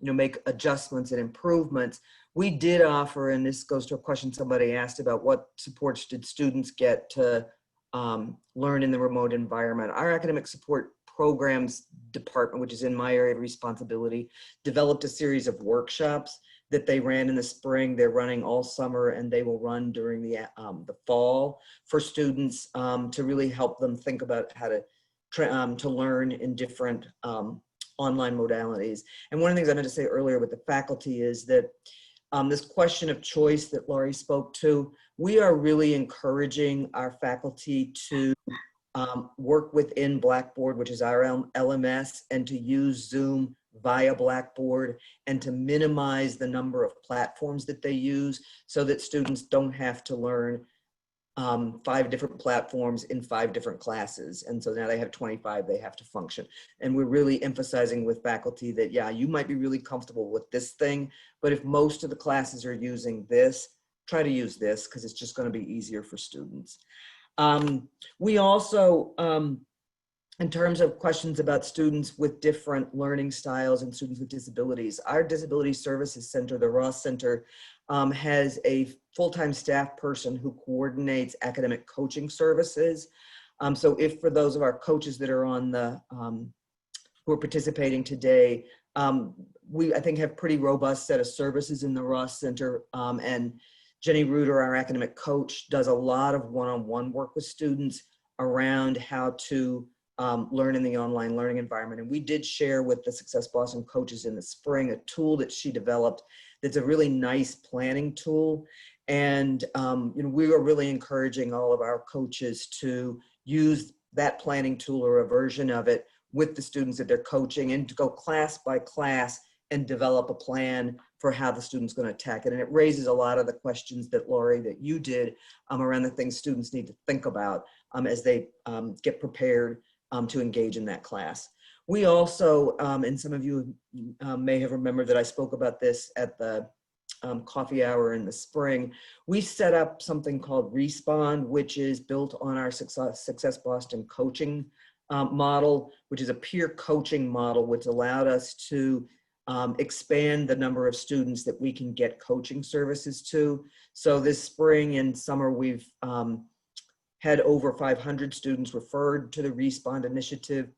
make adjustments and improvements. We did offer, and this goes to a question somebody asked about, what supports did students get to learn in the remote environment. Our academic support programs department, which is in my area of responsibility, developed a series of workshops that they ran in the spring. They're running all summer, and they will run during the fall for students to really help them think about how to learn in different online modalities. And one of the things I meant to say earlier with the faculty is that this question of choice that Laurie spoke to, we are really encouraging our faculty to work within Blackboard, which is our LMS, and to use Zoom via Blackboard, and to minimize the number of platforms that they use so that students don't have to learn 5 different platforms in 5 different classes. And so now they have 25, they have to function. And we're really emphasizing with faculty that, yeah, you might be really comfortable with this thing, but if most of the classes are using this, try to use this, because it's just going to be easier for students. We also, in terms of questions about students with different learning styles and students with disabilities, our Disability Services Center, the Ross Center, has a full-time staff person who coordinates academic coaching services. So if for those of our coaches that are on the, who are participating today, we, I think, have pretty robust set of services in the Ross Center, and Jenny Reuter, our academic coach, does a lot of one-on-one work with students around how to learn in the online learning environment. And we did share with the Success Boston coaches in the spring a tool that she developed that's a really nice planning tool. And we are really encouraging all of our coaches to use that planning tool or a version of it with the students that they're coaching, and to go class by class and develop a plan for how the student's going to attack it. And it raises a lot of the questions that, Laurie, that you did around the things students need to think about as they get prepared to engage in that class. We also, and some of you may have remembered that I spoke about this at the coffee hour in the spring, we set up something called Respond, which is built on our Success Boston coaching model, which is a peer coaching model, which allowed us to expand the number of students that we can get coaching services to. So this spring and summer, we've had over 500 students referred to the Respond initiative.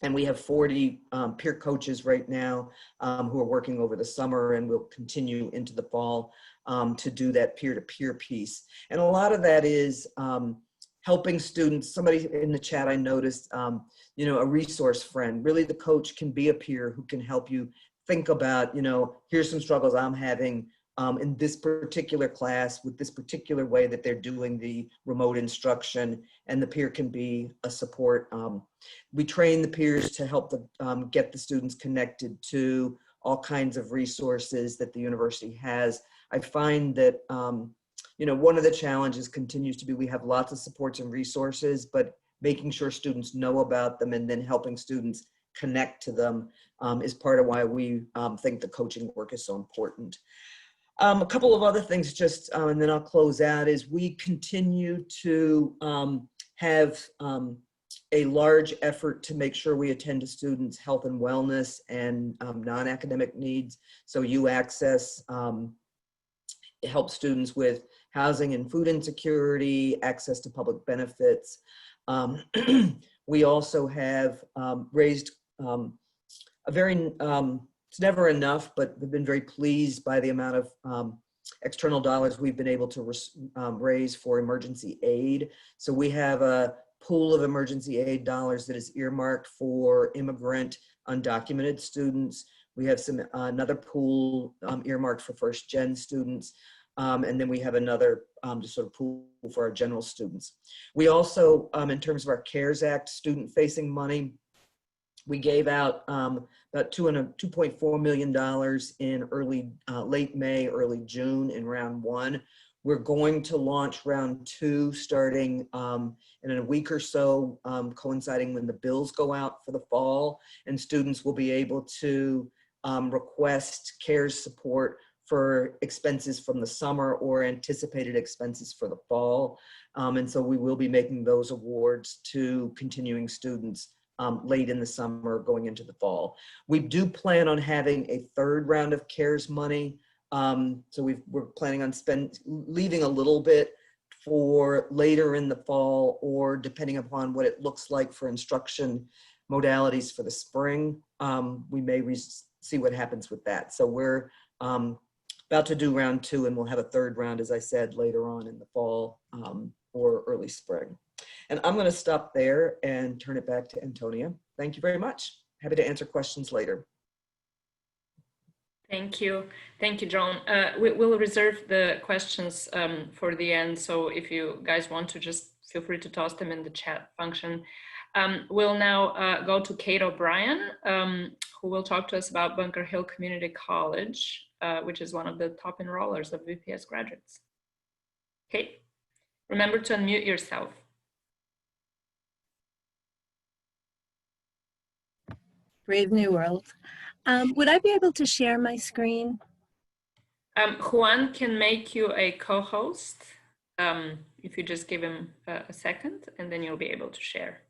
And we have 40 peer coaches right now who are working over the summer, and will continue into the fall to do that peer-to-peer piece. And a lot of that is helping students. Somebody in the chat, I noticed, a resource friend. Really, the coach can be a peer who can help you think about, here's some struggles I'm having in this particular class with this particular way that they're doing the remote instruction, and the peer can be a support. We train the peers to help get the students connected to all kinds of resources that the university has. I find that, one of the challenges continues to be we have lots of supports and resources, but making sure students know about them and then helping students connect to them is part of why we think the coaching work is so important. A couple of other things just, and then I'll close out, is we continue to have a large effort to make sure we attend to students' health and wellness and non-academic needs. So UAccess helps students with housing and food insecurity, access to public benefits. We also have raised a very It's never enough, but we've been very pleased by the amount of external dollars we've been able to raise for emergency aid. So we have a pool of emergency aid dollars that is earmarked for immigrant undocumented students. We have another pool earmarked for first gen students. And then we have another just sort of pool for our general students. We also, in terms of our CARES Act student facing money, we gave out about $2.4 million in late May, early June in round one. We're going to launch round two starting in a week or so, coinciding when the bills go out for the fall, and students will be able to request CARES support for expenses from the summer or anticipated expenses for the fall. And so we will be making those awards to continuing students late in the summer going into the fall. We do plan on having a third round of CARES money. So we're planning on leaving a little bit for later in the fall, or depending upon what it looks like for instruction modalities for the spring, we may see what happens with that. So we're about to do round two, and we'll have a third round, as I said, later on in the fall or early spring. And I'm going to stop there and turn it back to Antonia. Thank you very much. Happy to answer questions later. Thank you. Thank you, John. We'll reserve the questions for the end. So if you guys want to, just feel free to toss them in the chat function. We'll now go to Kate O'Brien, who will talk to us about Bunker Hill Community College, which is one of the top enrollers of VPS graduates. Kate, remember to unmute yourself. Brave New World. Would I be able to share my screen? Juan can make you a co-host if you just give him a second, and then you'll be able to share.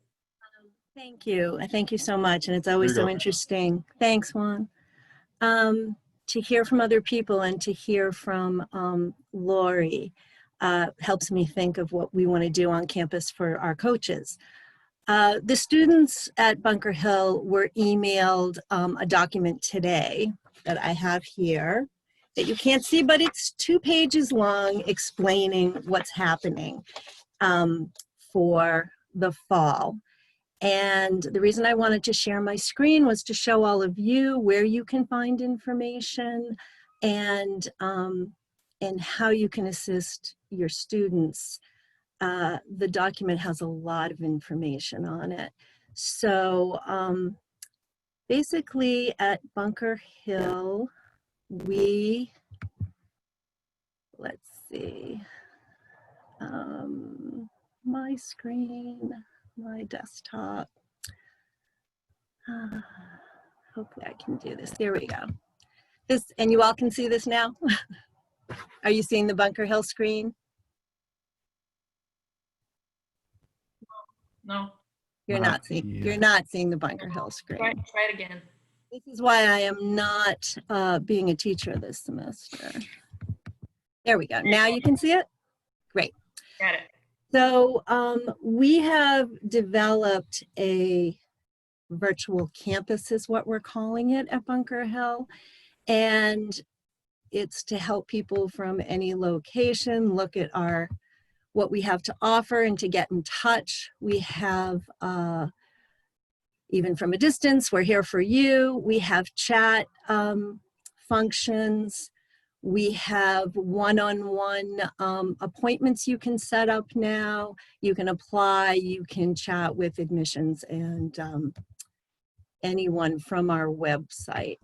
Thank you. Thank you so much. And it's always so interesting. Thanks, Juan. To hear from other people and to hear from Laurie helps me think of what we want to do on campus for our coaches. The students at Bunker Hill were emailed a document today that I have here that you can't see, but it's 2 pages long explaining what's happening for the fall. And the reason I wanted to share my screen was to show all of you where you can find information and how you can assist your students. The document has a lot of information on it. So basically at Bunker Hill, let's see, my screen, my desktop. Hopefully I can do this. There we go. And you all can see this now? Are you seeing the Bunker Hill screen? No. You're not seeing the Bunker Hill screen. Try it again. This is why I am not being a teacher this semester. There we go. Now you can see it? Great. Got it. So we have developed a virtual campus is what we're calling it at Bunker Hill. And it's to help people from any location look at what we have to offer and to get in touch. We have, even from a distance, we're here for you. We have chat functions. We have one-on-one appointments you can set up now. You can apply, you can chat with admissions and anyone from our website.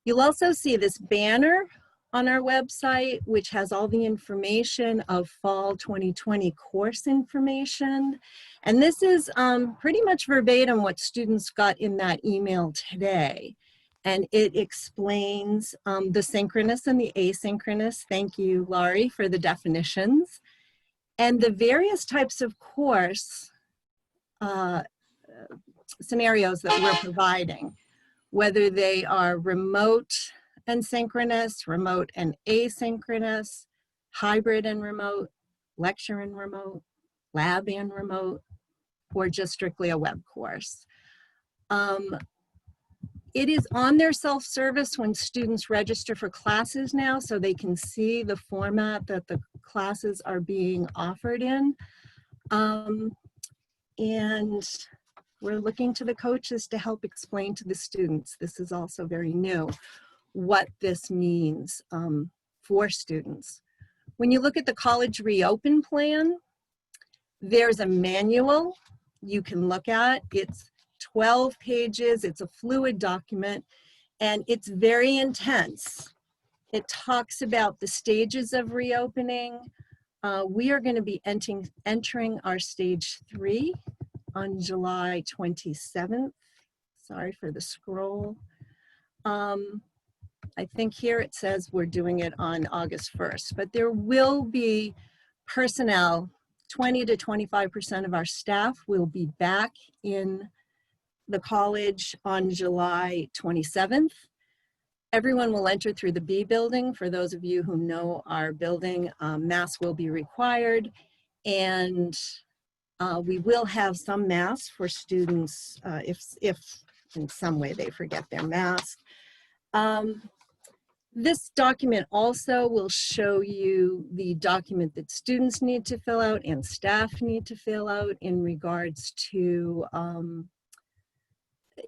You'll also see this banner on our website, which has all the information of fall 2020 course information. And this is pretty much verbatim what students got in that email today. And it explains the synchronous and the asynchronous. Thank you, Laurie, for the definitions. And the various types of course scenarios that we're providing, whether they are remote and synchronous, remote and asynchronous, hybrid and remote, lecture and remote, lab and remote, or just strictly a web course. It is on their self-service when students register for classes now, so they can see the format that the classes are being offered in. And we're looking to the coaches to help explain to the students, this is also very new, what this means for students. When you look at the college reopen plan, there's a manual you can look at. It's 12 pages, it's a fluid document, and it's very intense. It talks about the stages of reopening. We are going to be entering our stage 3 on July 27th. Sorry for the scroll. I think here it says we're doing it on August 1st, but there will be personnel, 20 to 25% of our staff will be back in the college on July 27th. Everyone will enter through the B building. For those of you who know our building, masks will be required, and we will have some masks for students if in some way they forget their mask. This document also will show you the document that students need to fill out and staff need to fill out in regards to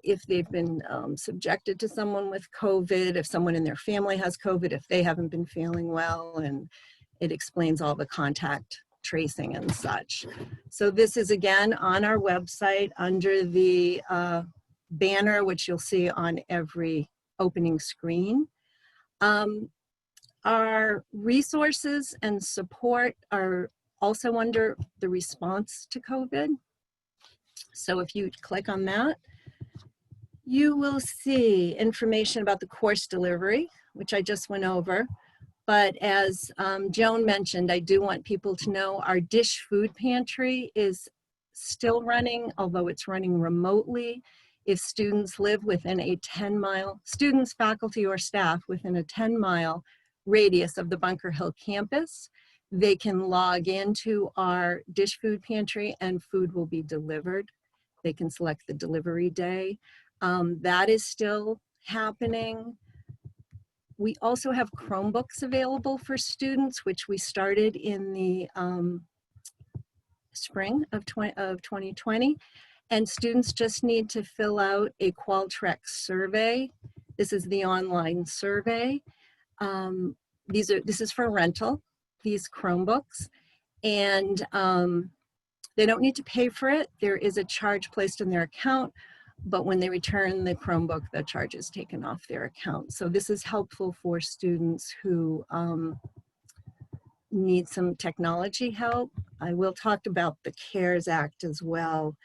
if they've been subjected to someone with COVID, if someone in their family has COVID, if they haven't been feeling well, and it explains all the contact tracing and such. So this is again on our website under the banner, which you'll see on every opening screen. Our resources and support are also under the response to COVID. So if you click on that, you will see information about the course delivery, which I just went over. But as Joan mentioned, I do want people to know our dish food pantry is still running, although it's running remotely. If students live within a 10-mile, students, faculty, or staff within a 10-mile radius of the Bunker Hill campus, they can log into our dish food pantry and food will be delivered. They can select the delivery day. That is still happening. We also have Chromebooks available for students, which we started in the spring of 2020. And students just need to fill out a Qualtrics survey. This is the online survey. This is for rental, these Chromebooks. And they don't need to pay for it. There is a charge placed in their account, but when they return the Chromebook, the charge is taken off their account. So this is helpful for students who need some technology help. I will talk about the CARES Act as well.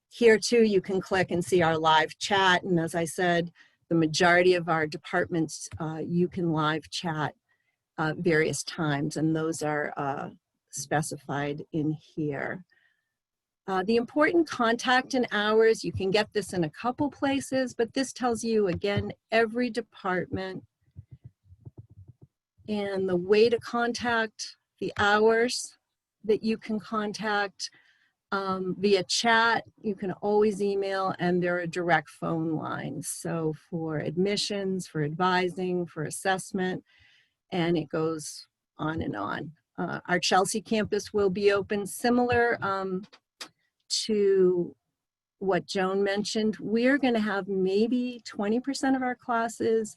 Here too, you can click and see our live chat. And as I said, the majority of our departments, you can live chat various times, and those are specified in here. The important contact and hours, you can get this in a couple places, but this tells you, again, every department and the way to contact, the hours that you can contact. Via chat, you can always email, and there are direct phone lines. So for admissions, for advising, for assessment, and it goes on and on. Our Chelsea campus will be open similar to what Joan mentioned. We're going to have maybe 20% of our classes,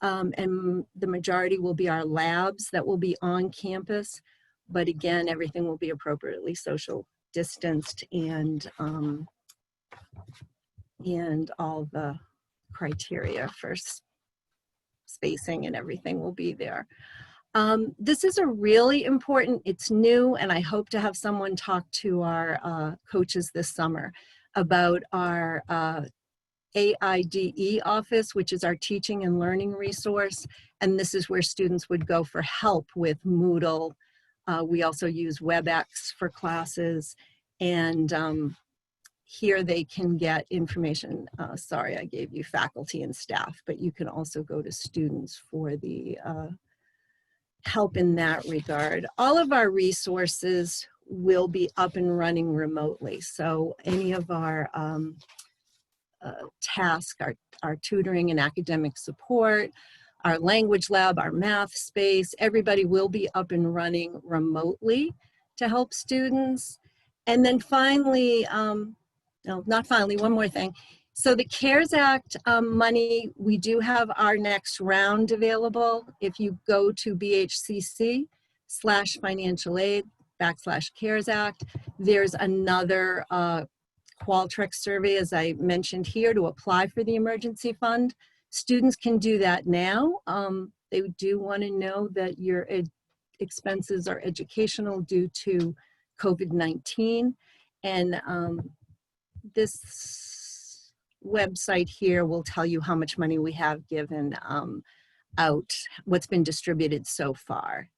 and the majority will be our labs that will be on campus. But again, everything will be appropriately social distanced, and all the criteria for spacing and everything will be there. This is a really important, it's new, and I hope to have someone talk to our coaches this summer about our AIDE office, which is our teaching and learning resource. And this is where students would go for help with Moodle. We also use WebEx for classes, and here they can get information. Sorry, I gave you faculty and staff, but you can also go to students for the help in that regard. All of our resources will be up and running remotely. So any of our task, our tutoring and academic support, our language lab, our math space. Everybody will be up and running remotely to help students. And then finally, no, not finally, one more thing. So the CARES Act money, we do have our next round available. If you go to BHCC/financial aid/CARES Act, there's another Qualtrics survey, as I mentioned here, to apply for the emergency fund. Students can do that now. They do want to know that your expenses are educational due to COVID-19. And this website here will tell you how much money we have given out, what's been distributed so far.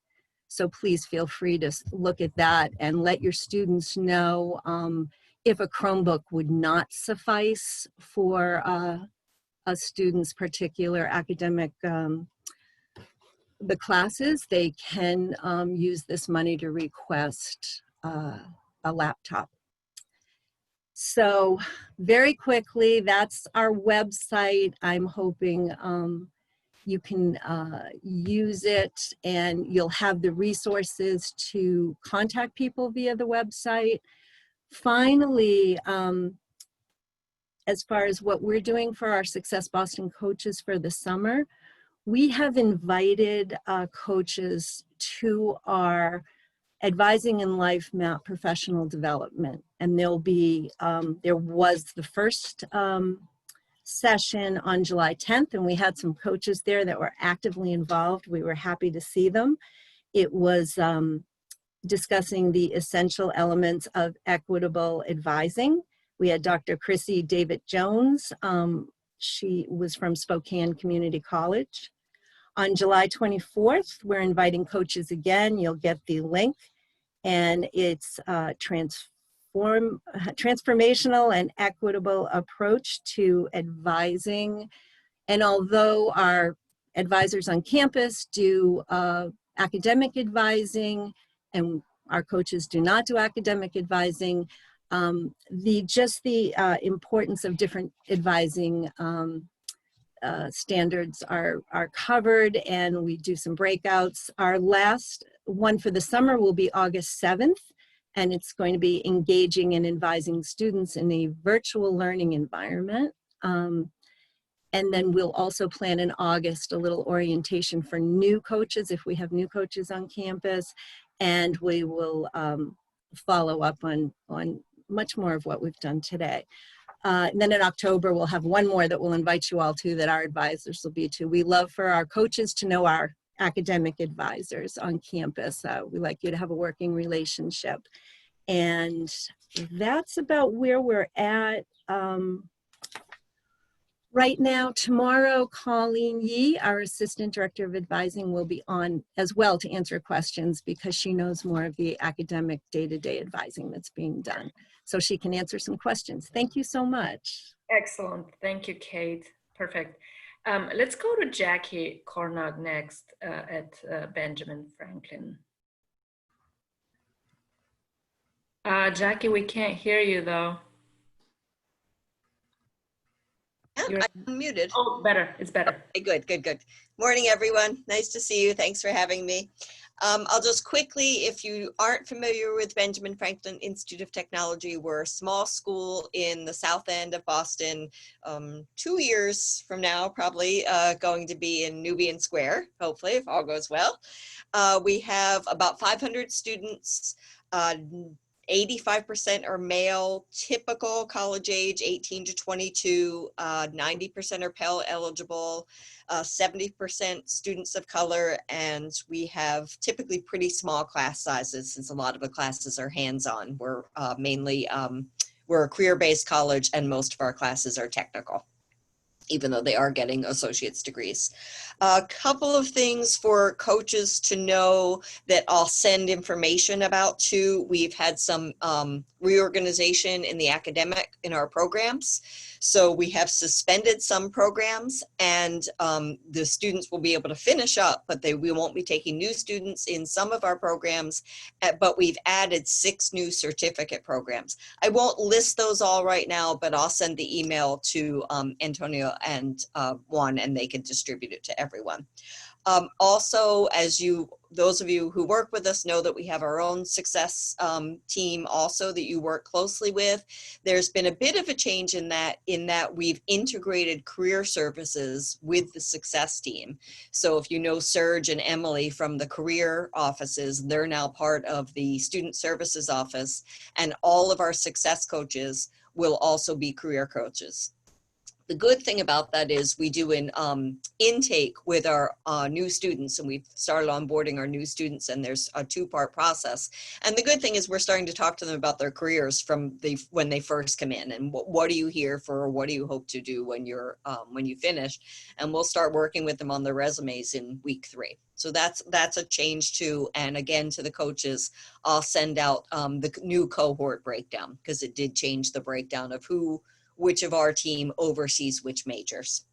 So please feel free to look at that and let your students know if a Chromebook would not suffice for a student's particular academic, the classes, they can use this money to request a laptop. So very quickly, that's our website. I'm hoping you can use it and you'll have the resources to contact people via the website. Finally, as far as what we're doing for our Success Boston coaches for the summer, we have invited coaches to our Advising in Life MAP professional development. And there'll be, there was the first session on July 10th, and we had some coaches there that were actively involved. We were happy to see them. It was discussing the essential elements of equitable advising. We had Dr. Chrissy David Jones. She was from Spokane Community College. On July 24th, we're inviting coaches again. You'll get the link, and it's transformational and equitable approach to advising. And although our advisors on campus do academic advising, and our coaches do not do academic advising, the importance of different advising standards are covered, and we do some breakouts. Our last one for the summer will be August 7th, and it's going to be engaging and advising students in a virtual learning environment. And then we'll also plan in August a little orientation for new coaches if we have new coaches on campus, and we will follow up on much more of what we've done today. And then in October, we'll have one more that we'll invite you all to, that our advisors will be to. We love for our coaches to know our academic advisors on campus. We like you to have a working relationship. And that's about where we're at right now. Tomorrow, Colleen Yee, our Assistant Director of Advising, will be on as well to answer questions, because she knows more of the academic day-to-day advising that's being done. So she can answer some questions. Thank you so much. Excellent. Thank you, Kate. Perfect. Let's go to Jackie Cornog next at Benjamin Franklin. Jackie, we can't hear you though. Yeah, I'm muted. Oh, better. It's better. Okay, good. Morning, everyone. Nice to see you. Thanks for having me. I'll just quickly, if you aren't familiar with Benjamin Franklin Institute of Technology, we're a small school in the south end of Boston. 2 years from now, probably going to be in Nubian Square, hopefully, if all goes well. We have about 500 students. 85% are male, typical college age, 18 to 22, 90% are Pell eligible, 70% students of color, and we have typically pretty small class sizes since a lot of the classes are hands-on. We're mainly, we're a career-based college, and most of our classes are technical. even though they are getting associate's degrees. A couple of things for coaches to know that I'll send information about too. We've had some reorganization in our programs. So we have suspended some programs, and the students will be able to finish up, but we won't be taking new students in some of our programs, but we've added 6 new certificate programs. I won't list those all right now, but I'll send the email to Antonio and Juan, and they can distribute it to everyone. Also, those of you who work with us know that we have our own success team also that you work closely with. There's been a bit of a change in that we've integrated career services with the success team. So if you know Serge and Emily from the career offices, they're now part of the student services office, and all of our success coaches will also be career coaches. The good thing about that is we do an intake with our new students, and we've started onboarding our new students, and there's a 2-part process. And the good thing is we're starting to talk to them about their careers from when they first come in, and what are you here for, or what do you hope to do when you finish, and we'll start working with them on their resumes in week 3. So that's a change too. And again, to the coaches, I'll send out the new cohort breakdown, because it did change the breakdown of which of our team oversees which majors.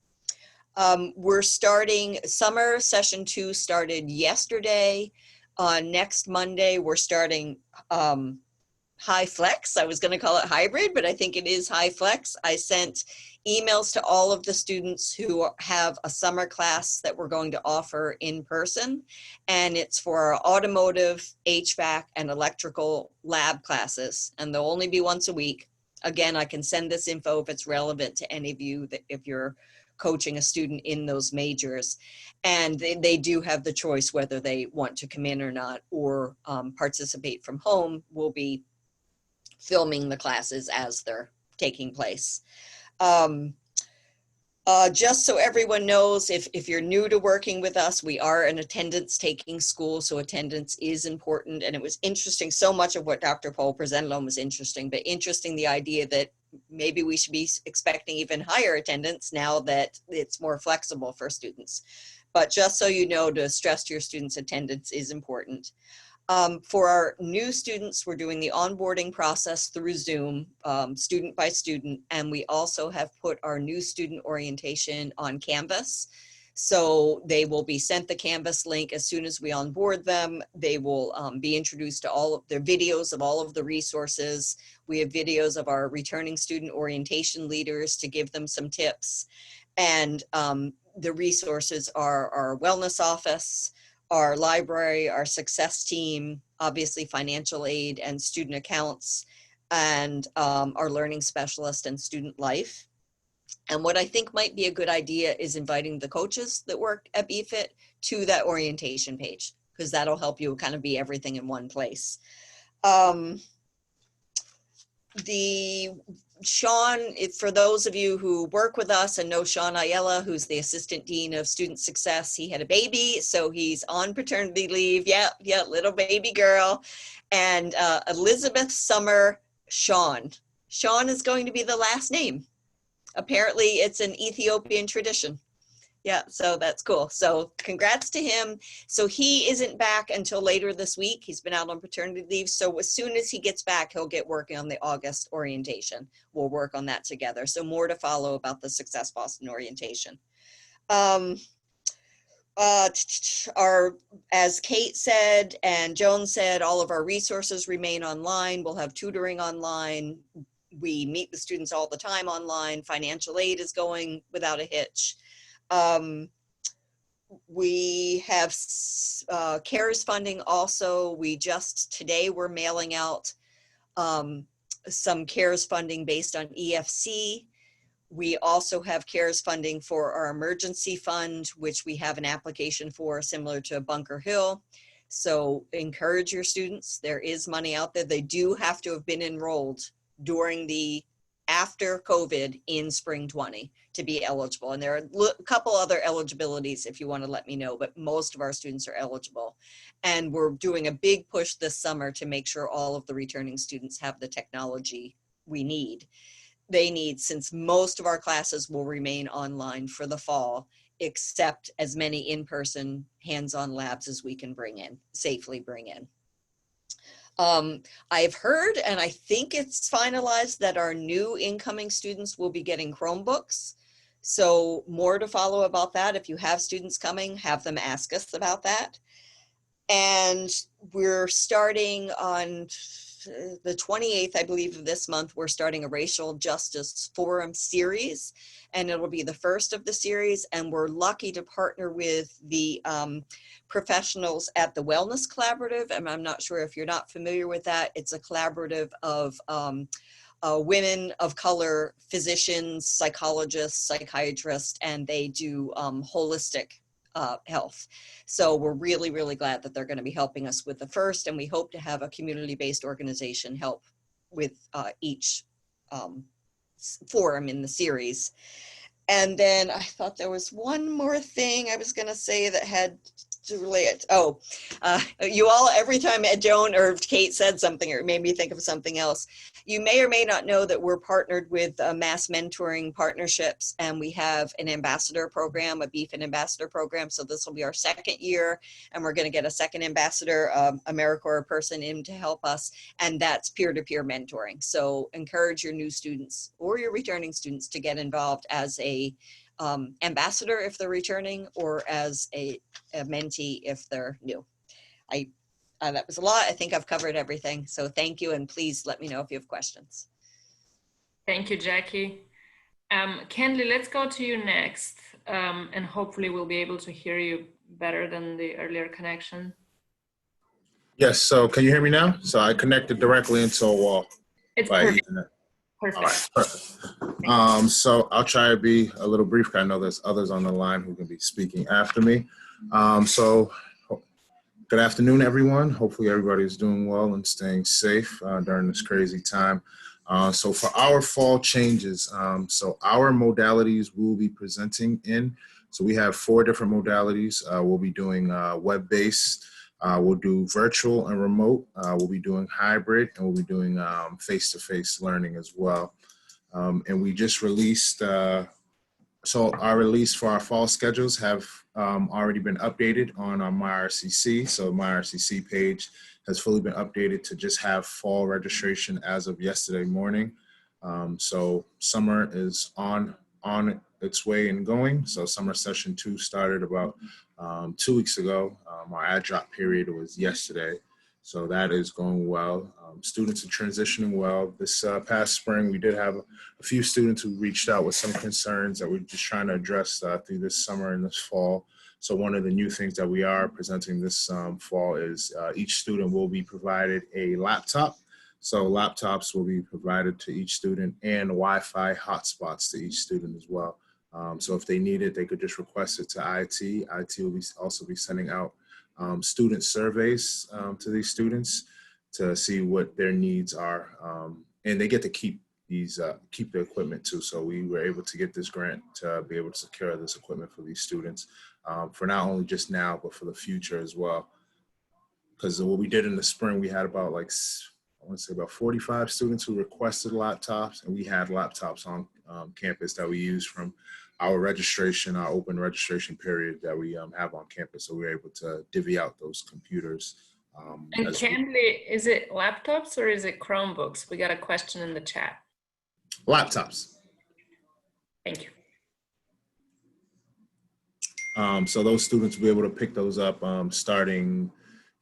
We're starting, summer session 2 started yesterday. Next Monday, we're starting high flex. I was gonna call it hybrid, but I think it is high flex. I sent emails to all of the students who have a summer class that we're going to offer in person. And it's for our automotive, HVAC, and electrical lab classes. And they'll only be once a week. Again, I can send this info if it's relevant to any of you, that if you're coaching a student in those majors. And they do have the choice whether they want to come in or not, or participate from home. We'll be filming the classes as they're taking place. Just so everyone knows, if you're new to working with us, we are an attendance taking school, so attendance is important. And it was interesting, so much of what Dr. Pohl presented on was interesting, but interesting the idea that maybe we should be expecting even higher attendance now that it's more flexible for students. But just so you know, to stress to your students, attendance is important. For our new students, we're doing the onboarding process through Zoom, student by student, and we also have put our new student orientation on Canvas. So they will be sent the Canvas link as soon as we onboard them. They will be introduced to all of their videos of all of the resources. We have videos of our returning student orientation leaders to give them some tips. And the resources are our wellness office, our library, our success team, obviously financial aid and student accounts, and our learning specialist and student life. And what I think might be a good idea is inviting the coaches that work at BFIT to that orientation page, because that'll help you kind of be everything in one place. Sean, for those of you who work with us and know Sean Ayala, who's the Assistant Dean of Student Success, he had a baby, so he's on paternity leave. Yeah, little baby girl. And Elizabeth Summer Sean. Sean is going to be the last name. Apparently it's an Ethiopian tradition. Yeah, so that's cool. So congrats to him. So he isn't back until later this week. He's been out on paternity leave. So as soon as he gets back, he'll get working on the August orientation. We'll work on that together. So more to follow about the Success Boston orientation. As Kate said and Joan said, all of our resources remain online. We'll have tutoring online. We meet the students all the time online. Financial aid is going without a hitch. We have CARES funding also. Today we're mailing out some CARES funding based on EFC. We also have CARES funding for our emergency fund, which we have an application for similar to Bunker Hill. So encourage your students. There is money out there. They do have to have been enrolled during after COVID in spring 20 to be eligible. And there are a couple other eligibilities if you want to let me know, but most of our students are eligible. And we're doing a big push this summer to make sure all of the returning students have the technology we need. they need, since most of our classes will remain online for the fall, except as many in-person hands-on labs as we can safely bring in. I've heard, and I think it's finalized, that our new incoming students will be getting Chromebooks. So more to follow about that. If you have students coming, have them ask us about that. And we're starting on the 28th, I believe, of this month, we're starting a Racial Justice Forum series, and it'll be the first of the series. And we're lucky to partner with the professionals at the Wellness Collaborative. And I'm not sure if you're not familiar with that. It's a collaborative of women of color, physicians, psychologists, psychiatrists, and they do holistic health. So we're really, really glad that they're going to be helping us with the first, and we hope to have a community-based organization help with each forum in the series. And then I thought there was one more thing I was going to say that had to relate. Oh, you all, every time Joan or Kate said something, or it made me think of something else. You may or may not know that we're partnered with Mass Mentoring Partnerships, and we have an ambassador program, a BFIT ambassador program. So this will be our second year, and we're going to get a second ambassador, AmeriCorps person in to help us, and that's peer-to-peer mentoring. So encourage your new students or your returning students to get involved as a ambassador if they're returning, or as a mentee if they're new. That was a lot. I think I've covered everything. So thank you, and please let me know if you have questions. Thank you, Jackie. Kenley, let's go to you next, and hopefully we'll be able to hear you better than the earlier connection. Yes, so can you hear me now? So I connected directly into a wall. It's by perfect. Ethernet. Perfect. All right, perfect. So I'll try to be a little brief, because I know there's others on the line who can be speaking after me. So good afternoon, everyone. Hopefully everybody is doing well and staying safe during this crazy time. So for our fall changes, so our modalities we'll be presenting in. So we have 4 different modalities. We'll be doing web-based, we'll do virtual and remote, we'll be doing hybrid, and we'll be doing face-to-face learning as well. And we just released, so our release for our fall schedules have already been updated on our MyRCC. So MyRCC page has fully been updated to just have fall registration as of yesterday morning. So summer is on its way and going. So summer session 2 started about 2 weeks ago. Our add drop period was yesterday. So that is going well. Students are transitioning well. This past spring, we did have a few students who reached out with some concerns that we're just trying to address through this summer and this fall. So one of the new things that we are presenting this fall is each student will be provided a laptop. So laptops will be provided to each student, and Wi-Fi hotspots to each student as well. So if they need it, they could just request it to IT. IT will also be sending out student surveys to these students to see what their needs are, and they get to keep the equipment too. So we were able to get this grant to be able to secure this equipment for these students for not only just now but for the future as well. Because what we did in the spring, we had about I want to say about 45 students who requested laptops, and we had laptops on campus that we used from our registration, our open registration period that we have on campus. So we were able to divvy out those computers. And Kenley, is it laptops or is it Chromebooks? We got a question in the chat. Laptops. Thank you. So those students will be able to pick those up starting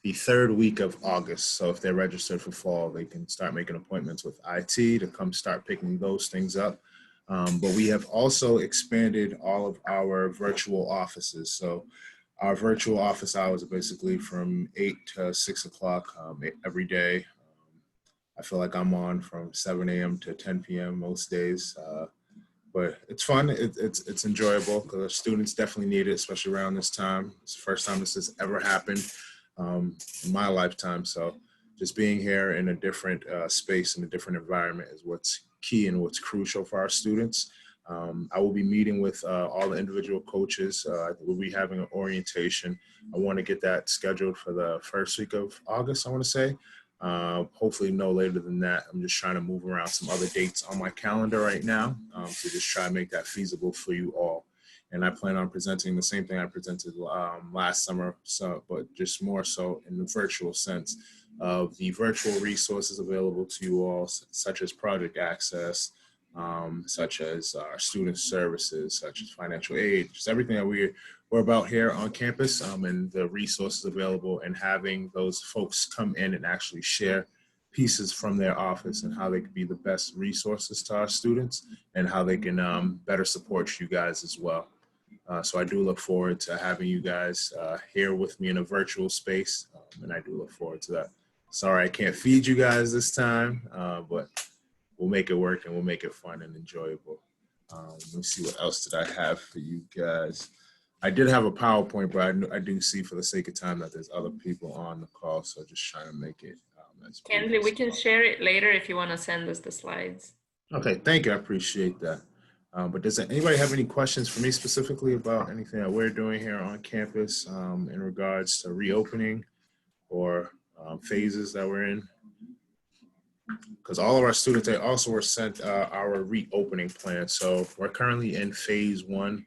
the 3rd week of August. So if they're registered for fall, they can start making appointments with IT to come start picking those things up. But we have also expanded all of our virtual offices. So our virtual office hours are basically from 8 to 6 o'clock every day. I feel like I'm on from 7 a.m. to 10 p.m. most days. But it's fun, it's enjoyable, because our students definitely need it, especially around this time. It's the first time this has ever happened in my lifetime. So just being here in a different space, in a different environment is what's key and what's crucial for our students. I will be meeting with all the individual coaches. We'll be having an orientation. I want to get that scheduled for the 1st week of August, I want to say. Hopefully no later than that. I'm just trying to move around some other dates on my calendar right now to just try to make that feasible for you all. And I plan on presenting the same thing I presented last summer, but just more so in the virtual sense of the virtual resources available to you all, such as project access, such as our student services, such as financial aid, just everything that we're about here on campus, and the resources available, and having those folks come in and actually share pieces from their office and how they can be the best resources to our students and how they can better support you guys as well. So I do look forward to having you guys here with me in a virtual space, and I do look forward to that. Sorry I can't feed you guys this time, but we'll make it work and we'll make it fun and enjoyable. Let me see what else did I have for you guys. I did have a PowerPoint, but I do see for the sake of time that there's other people on the call, so just trying to make it as brief Kendley, as we can possible. share it later if you want to send us the slides. Okay, thank you. I appreciate that. But does anybody have any questions for me specifically about anything that we're doing here on campus in regards to reopening or phases that we're in? Because all of our students, they also were sent our reopening plan. So we're currently in phase 1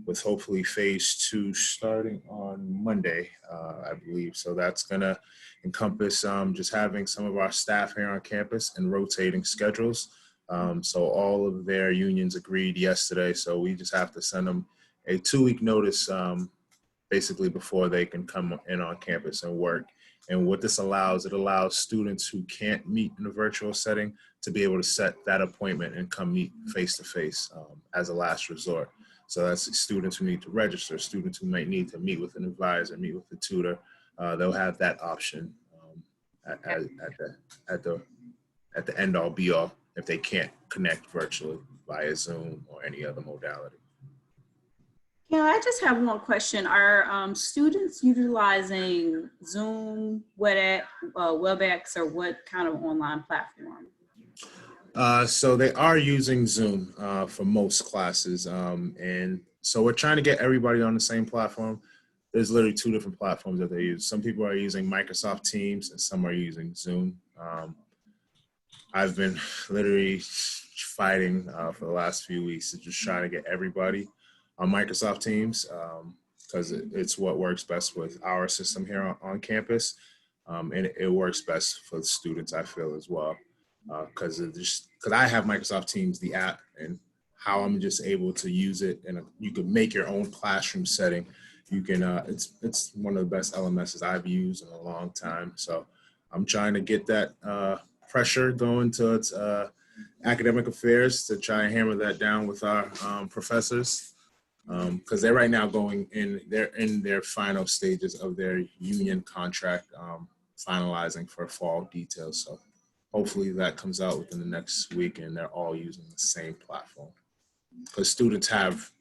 with hopefully phase 2 starting on Monday, I believe. So that's gonna encompass just having some of our staff here on campus and rotating schedules. So all of their unions agreed yesterday. So we just have to send them a 2-week notice basically before they can come in on campus and work. And what this allows, it allows students who can't meet in a virtual setting to be able to set that appointment and come meet face-to-face as a last resort. So that's students who need to register, students who might need to meet with an advisor, meet with the tutor. They'll have that option at the end all be all if they can't connect virtually via Zoom or any other modality. Yeah, I just have one question. Are students utilizing Zoom, WebEx, or what kind of online platform? So they are using Zoom for most classes. And so we're trying to get everybody on the same platform. There's literally 2 different platforms that they use. Some people are using Microsoft Teams and some are using Zoom. I've been literally fighting for the last few weeks to just try to get everybody on Microsoft Teams because it's what works best with our system here on campus. And it works best for the students, I feel, as well. Because I have Microsoft Teams, the app, and how I'm just able to use it. And you can make your own classroom setting. You can, it's one of the best LMSs I've used in a long time. So I'm trying to get that pressure going towards academic affairs to try and hammer that down with our professors. Because they're right now they're in their final stages of their union contract, finalizing for fall details. So hopefully that comes out within the next week and they're all using the same platform. Because students have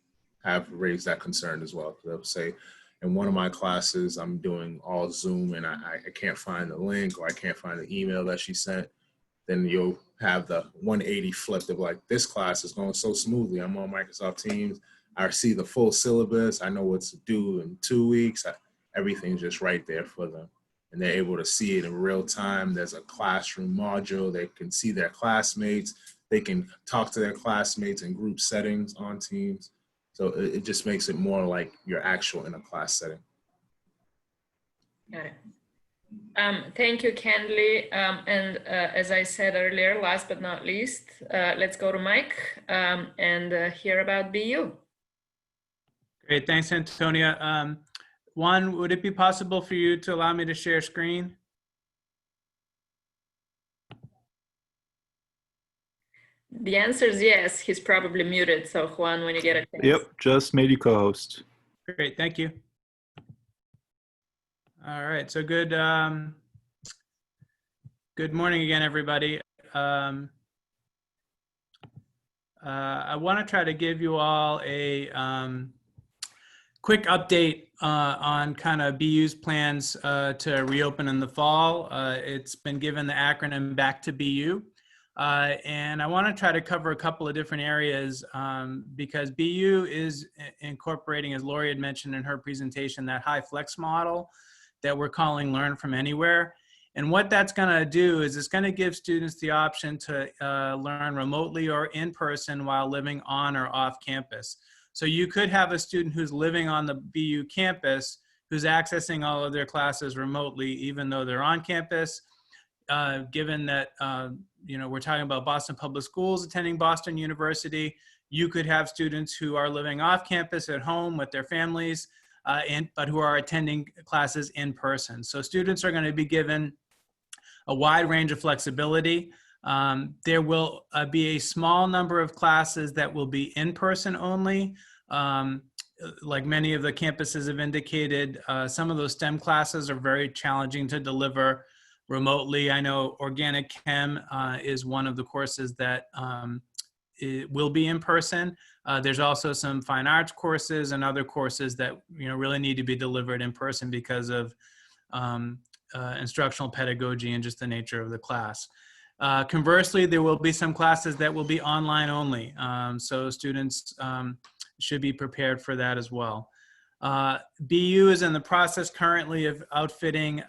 raised that concern as well. They'll say, in one of my classes, I'm doing all Zoom and I can't find the link or I can't find the email that she sent. Then you'll have the 180 flipped of like, this class is going so smoothly. I'm on Microsoft Teams. I see the full syllabus. I know what to do in 2 weeks. Everything's just right there for them. And they're able to see it in real time. There's a classroom module. They can see their classmates. They can talk to their classmates in group settings on Teams. So it just makes it more like you're actual in a class setting. Got it. Thank you, Kendley. And as I said earlier, last but not least, let's go to Mike and hear about BU. Great, thanks, Antonia. Juan, would it be possible for you to allow me to share screen? The answer is yes. He's probably muted. So Juan, when you get a chance. Yep, just made you co-host. Great, thank you. All right, so good morning again, everybody. I want to try to give you all a quick update on kind of BU's plans to reopen in the fall. It's been given the acronym Back to BU. And I want to try to cover a couple of different areas because BU is incorporating, as Laurie had mentioned in her presentation, that high flex model that we're calling Learn from Anywhere. And what that's going to do is it's going to give students the option to learn remotely or in person while living on or off campus. So you could have a student who's living on the BU campus who's accessing all of their classes remotely, even though they're on campus. Given that, we're talking about Boston Public Schools attending Boston University, you could have students who are living off campus at home with their families, but who are attending classes in person. So students are going to be given a wide range of flexibility. There will be a small number of classes that will be in person only. Like many of the campuses have indicated, some of those STEM classes are very challenging to deliver remotely. I know organic chem is one of the courses that it will be in person. There's also some fine arts courses and other courses that really need to be delivered in person because of instructional pedagogy and just the nature of the class. Conversely, there will be some classes that will be online only. So students should be prepared for that as well. BU is in the process currently of outfitting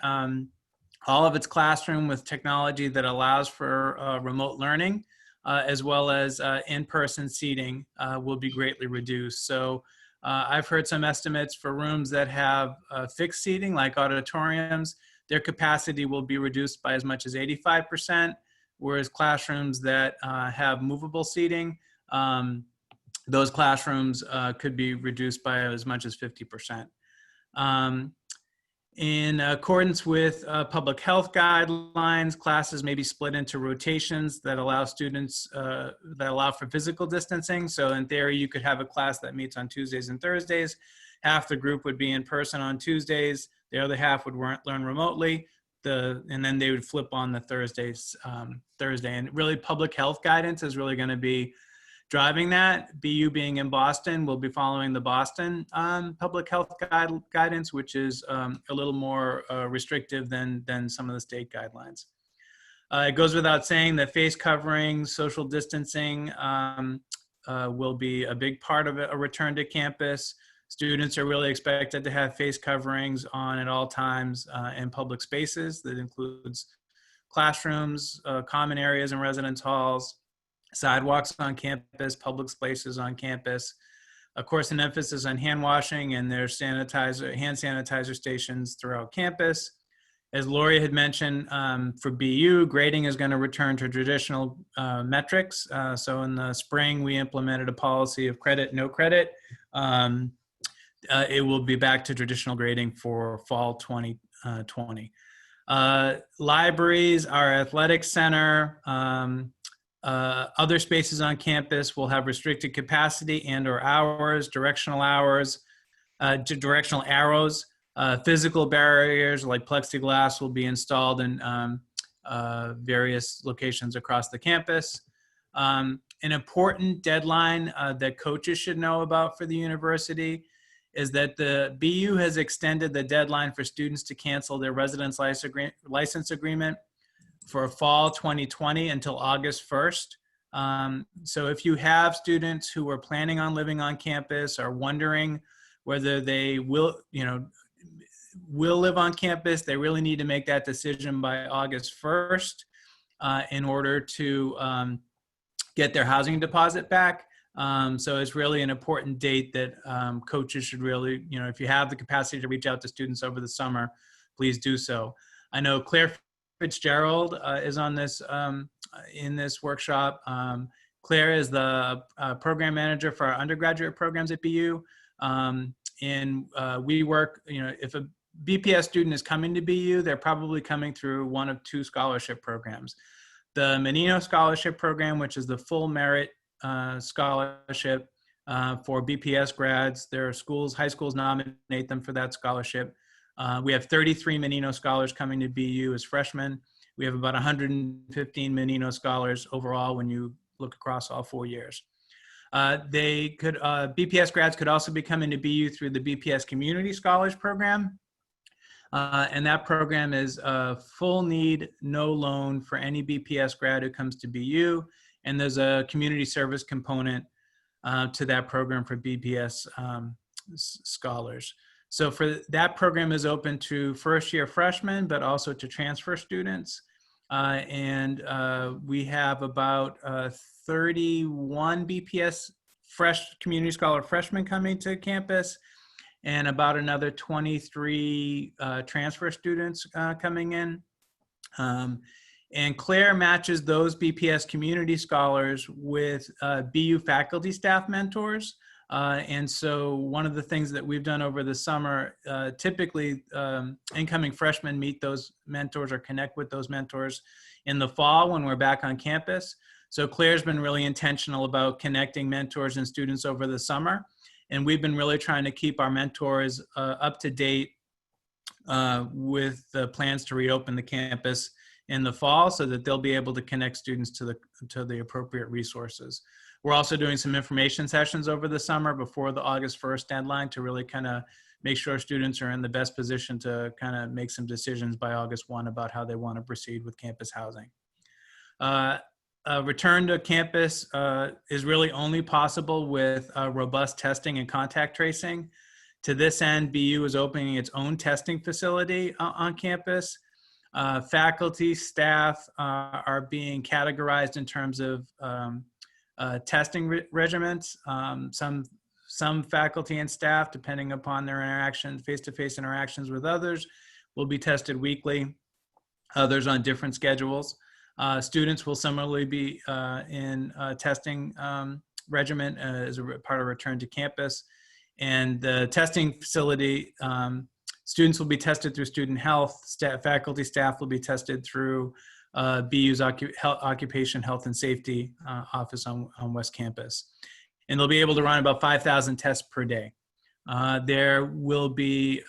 all of its classroom with technology that allows for remote learning, as well as in-person seating will be greatly reduced. So I've heard some estimates for rooms that have fixed seating, like auditoriums. Their capacity will be reduced by as much as 85%, whereas classrooms that have movable seating, those classrooms could be reduced by as much as 50%. In accordance with public health guidelines, classes may be split into rotations that allow students, that allow for physical distancing. So in theory, you could have a class that meets on Tuesdays and Thursdays. Half the group would be in person on Tuesdays. The other half would learn remotely. And then they would flip on the Thursday. And really public health guidance is really going to be driving that. BU being in Boston, will be following the Boston public health guidance, which is a little more restrictive than some of the state guidelines. It goes without saying that face coverings, social distancing will be a big part of a return to campus. Students are really expected to have face coverings on at all times in public spaces. That includes classrooms, common areas and residence halls, sidewalks on campus, public spaces on campus. Of course, an emphasis on hand washing, and there's hand sanitizer stations throughout campus. As Laurie had mentioned, for BU, grading is going to return to traditional metrics. So in the spring, we implemented a policy of credit, no credit. It will be back to traditional grading for fall 2020. Libraries, our athletic center, other spaces on campus will have restricted capacity and or hours, directional arrows. Physical barriers like plexiglass will be installed in various locations across the campus. An important deadline that coaches should know about for the university is that the BU has extended the deadline for students to cancel their residence license agreement for fall 2020 until August 1st. So if you have students who are planning on living on campus, are wondering whether they will live on campus, they really need to make that decision by August 1st in order to get their housing deposit back. So it's really an important date that coaches should really, if you have the capacity to reach out to students over the summer, please do so. I know Claire Fitzgerald is on this in this workshop. Claire is the program manager for our undergraduate programs at BU. And we work, if a BPS student is coming to BU, they're probably coming through one of two scholarship programs. The Menino Scholarship Program, which is the full merit scholarship for BPS grads. There are schools, high schools nominate them for that scholarship. We have 33 Menino scholars coming to BU as freshmen. We have about 115 Menino scholars overall when you look across all 4 years. BPS grads could also be coming to BU through the BPS Community Scholars Program. And that program is a full need, no loan for any BPS grad who comes to BU. And there's a community service component to that program for BPS scholars. So for that program is open to first-year freshmen, but also to transfer students. We have about 31 BPS community scholar freshmen coming to campus, and about another 23 transfer students coming in. And Claire matches those BPS community scholars with BU faculty staff mentors. And so one of the things that we've done over the summer, typically incoming freshmen meet those mentors or connect with those mentors in the fall when we're back on campus. So Claire's been really intentional about connecting mentors and students over the summer. And we've been really trying to keep our mentors up to date with the plans to reopen the campus in the fall so that they'll be able to connect students to the appropriate resources. We're also doing some information sessions over the summer before the August 1st deadline to really kind of make sure students are in the best position to kind of make some decisions by August 1 about how they want to proceed with campus housing. Return to campus is really only possible with robust testing and contact tracing. To this end, BU is opening its own testing facility on campus. Faculty, staff are being categorized in terms of testing regimens. Some faculty and staff, depending upon their interactions, face-to-face interactions with others, will be tested weekly, others on different schedules. Students will similarly be in testing regimen as a part of return to campus. And the testing facility, students will be tested through student health, faculty, staff will be tested through BU's Occupation Health and Safety office on West Campus. And they'll be able to run about 5,000 tests per day. There will be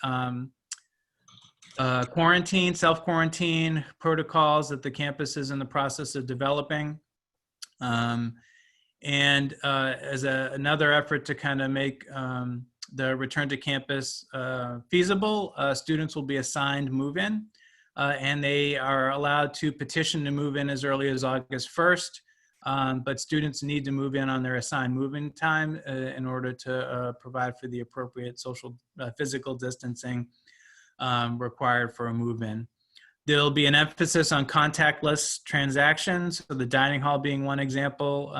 quarantine, self-quarantine protocols that the campus is in the process of developing. As another effort to kind of make the return to campus feasible, students will be assigned move-in, and they are allowed to petition to move in as early as August 1st. But students need to move in on their assigned move-in time in order to provide for the appropriate social physical distancing required for a move-in. There'll be an emphasis on contactless transactions, so the dining hall being one example,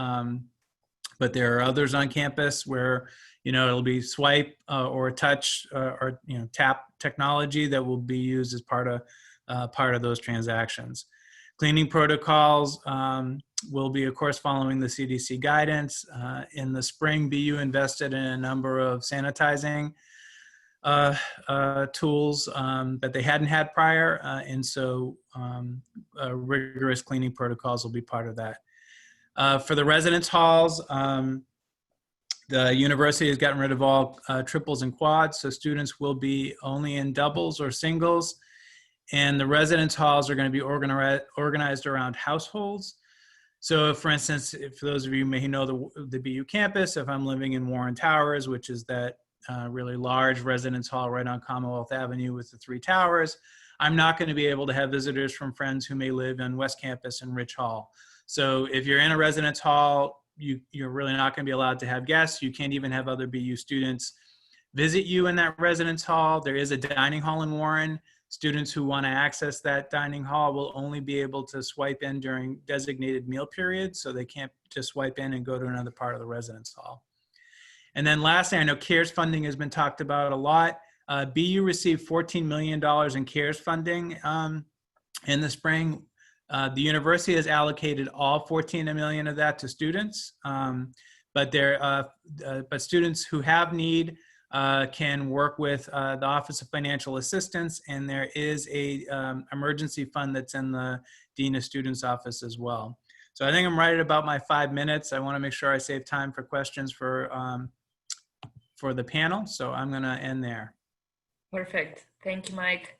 but there are others on campus where it'll be swipe or touch or tap technology that will be used as part of those transactions. Cleaning protocols will be, of course, following the CDC guidance. In the spring, BU invested in a number of sanitizing tools that they hadn't had prior, and so rigorous cleaning protocols will be part of that. For the residence halls, the university has gotten rid of all triples and quads, so students will be only in doubles or singles, and the residence halls are going to be organized around households. So, for instance, for those of you who may know the BU campus, if I'm living in Warren Towers, which is that really large residence hall right on Commonwealth Avenue with the 3 towers, I'm not going to be able to have visitors from friends who may live on West Campus and Rich Hall. So if you're in a residence hall, you're really not going to be allowed to have guests. You can't even have other BU students visit you in that residence hall. There is a dining hall in Warren. Students who want to access that dining hall will only be able to swipe in during designated meal periods, so they can't just swipe in and go to another part of the residence hall. And then lastly, I know CARES funding has been talked about a lot. BU received $14 million in CARES funding in the spring. The university has allocated all 14 million of that to students, but students who have need can work with the Office of Financial Assistance, and there is a emergency fund that's in the Dean of Students office as well. So I think I'm right at about my 5 minutes. I want to make sure I save time for questions for the panel, so I'm going to end there. Perfect. Thank you, Mike.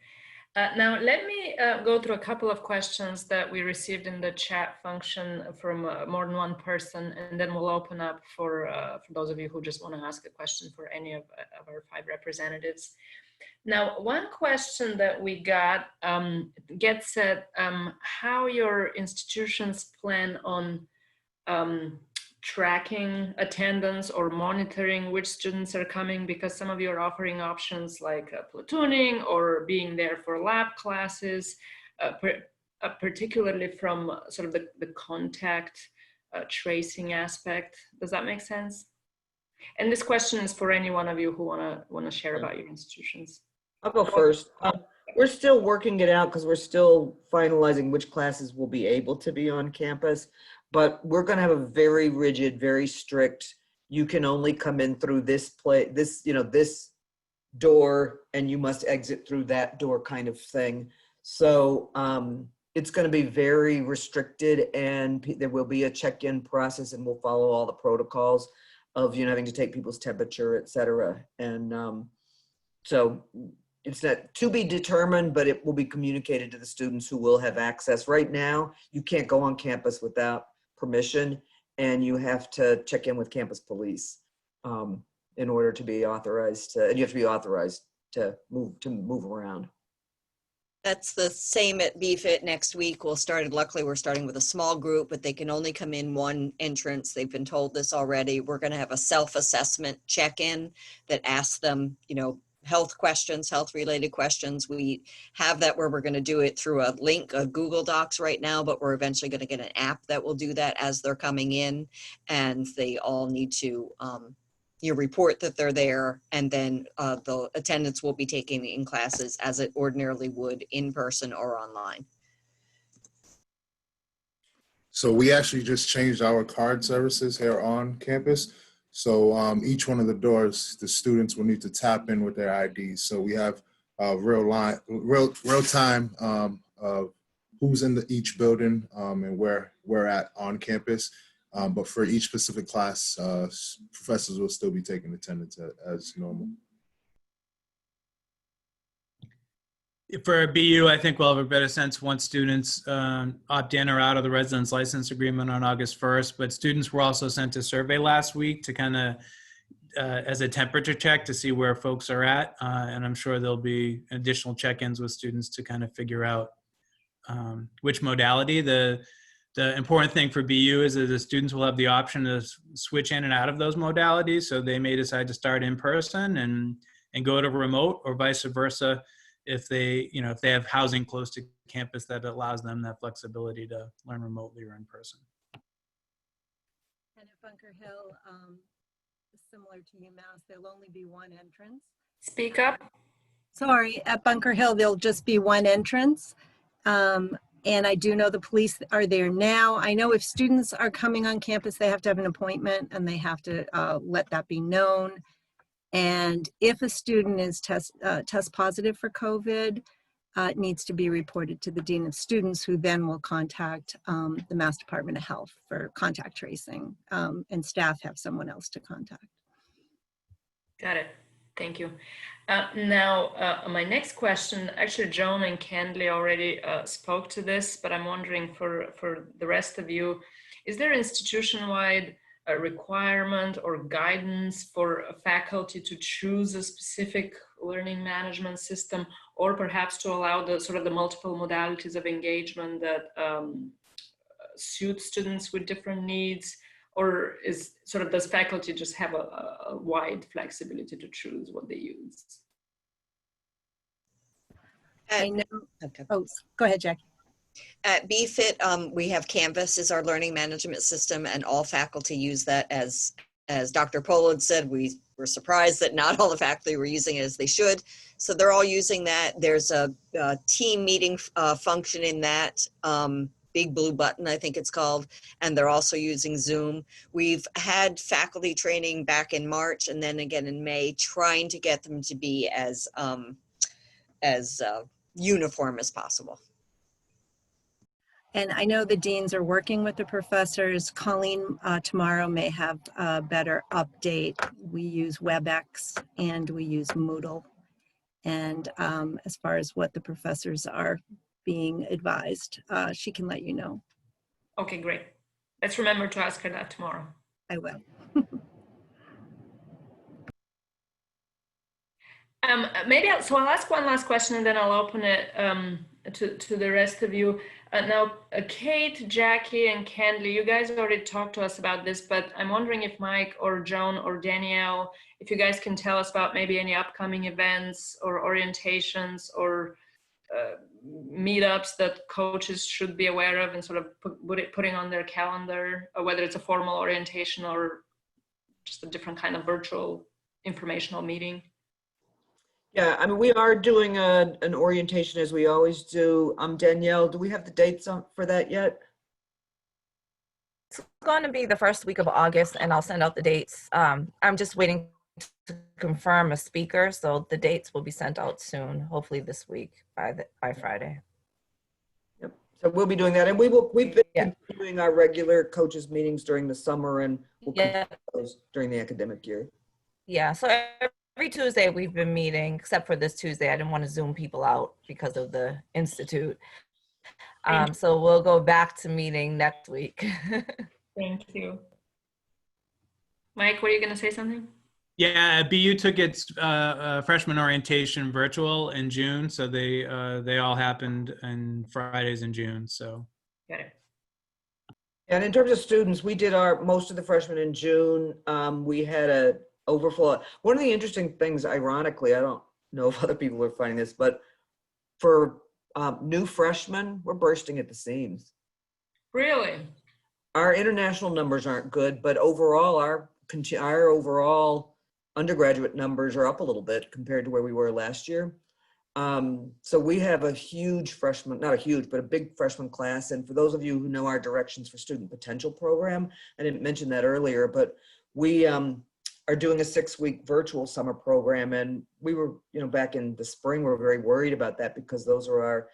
Now, let me go through a couple of questions that we received in the chat function from more than one person, and then we'll open up for those of you who just want to ask a question for any of our 5 representatives. Now, one question that we got gets at how your institutions plan on tracking attendance or monitoring which students are coming, because some of you are offering options like platooning or being there for lab classes, particularly from sort of the contact tracing aspect. Does that make sense? And this question is for any one of you who wanna share about your institutions. I'll go first. We're still working it out because we're still finalizing which classes will be able to be on campus, but we're going to have a very rigid, very strict, you can only come in through this this door and you must exit through that door kind of thing. So it's going to be very restricted, and there will be a check-in process, and we'll follow all the protocols of having to take people's temperature, et cetera. And so it's not to be determined, but it will be communicated to the students who will have access. Right now, you can't go on campus without permission, and you have to check in with campus police in order to be authorized to, and you have to be authorized to move around. That's the same at BFIT next week. Luckily we're starting with a small group, but they can only come in one entrance. They've been told this already. We're going to have a self-assessment check-in that asks them, health questions, health related questions. We have that where we're going to do it through a link of Google Docs right now, but we're eventually going to get an app that will do that as they're coming in, and they all need to report that they're there, and then the attendance will be taken in classes as it ordinarily would in person or online. So we actually just changed our card services here on campus. So each one of the doors, the students will need to tap in with their IDs. So we have real time of who's in each building and where we're at on campus. But for each specific class, professors will still be taking attendance as normal. For BU, I think we'll have a better sense once students opt in or out of the residence license agreement on August 1st. But students were also sent a survey last week to kind of, as a temperature check to see where folks are at. And I'm sure there'll be additional check-ins with students to kind of figure out which modality. The important thing for BU is that the students will have the option to switch in and out of those modalities. So they may decide to start in person and go to remote, or vice versa. If they have housing close to campus that allows them that flexibility to learn remotely or in person. And at Bunker Hill, similar to UMass, there'll only be one entrance. Speak up. Sorry, at Bunker Hill, there'll just be one entrance. And I do know the police are there now. I know if students are coming on campus, they have to have an appointment, and they have to let that be known. And if a student is test positive for COVID, it needs to be reported to the Dean of Students, who then will contact the Mass Department of Health for contact tracing, and staff have someone else to contact. Got it. Thank you. Now, my next question, actually, Joan and Kendley already spoke to this, but I'm wondering for the rest of you, is there institution-wide a requirement or guidance for a faculty to choose a specific learning management system, or perhaps to allow the sort of the multiple modalities of engagement that suit students with different needs? Or does faculty just have a wide flexibility to choose what they use? I know. Okay. Oh, go ahead, Jackie. At BFIT, we have Canvas as our learning management system, and all faculty use that. As Dr. Pohl had said, we were surprised that not all the faculty were using it as they should. So they're all using that. There's a team meeting function in that, big blue button, I think it's called, and they're also using Zoom. We've had faculty training back in March and then again in May, trying to get them to be as uniform as possible. And I know the deans are working with the professors. Colleen tomorrow may have a better update. We use WebEx and we use Moodle. And as far as what the professors are being advised, she can let you know. Okay, great. Let's remember to ask her that tomorrow. I will. Maybe I'll ask one last question, and then I'll open it to the rest of you. Now, Kate, Jackie, and Kendley, you guys already talked to us about this, but I'm wondering if Mike or Joan or Danielle, if you guys can tell us about maybe any upcoming events or orientations or meetups that coaches should be aware of and sort of putting on their calendar, or whether it's a formal orientation or just a different kind of virtual informational meeting. Yeah, I mean, we are doing an orientation as we always do. Danielle, do we have the dates for that yet? It's going to be the first week of August, and I'll send out the dates. I'm just waiting to confirm a speaker, so the dates will be sent out soon, hopefully this week by Friday. Yep. So we'll be doing that, and we've been continuing our regular coaches meetings during the summer, and we'll continue those during the academic year. Yeah. So every Tuesday we've been meeting, except for this Tuesday. I didn't want to Zoom people out because of the Institute. So we'll go back to meeting next week. Thank you. Mike, were you going to say something? Yeah, BU took its freshman orientation virtual in June, so they all happened on Fridays in June. So. Got it. And in terms of students, we did most of the freshmen in June. We had a overflow. One of the interesting things, ironically, I don't know if other people are finding this, but for new freshmen, we're bursting at the seams. Really? Our international numbers aren't good, but overall, our overall undergraduate numbers are up a little bit compared to where we were last year. So we have a huge freshman, not a huge, but a big freshman class. And for those of you who know our Directions for Student Potential program, I didn't mention that earlier, but we are doing a 6-week virtual summer program. And we were, back in the spring, we were very worried about that because those are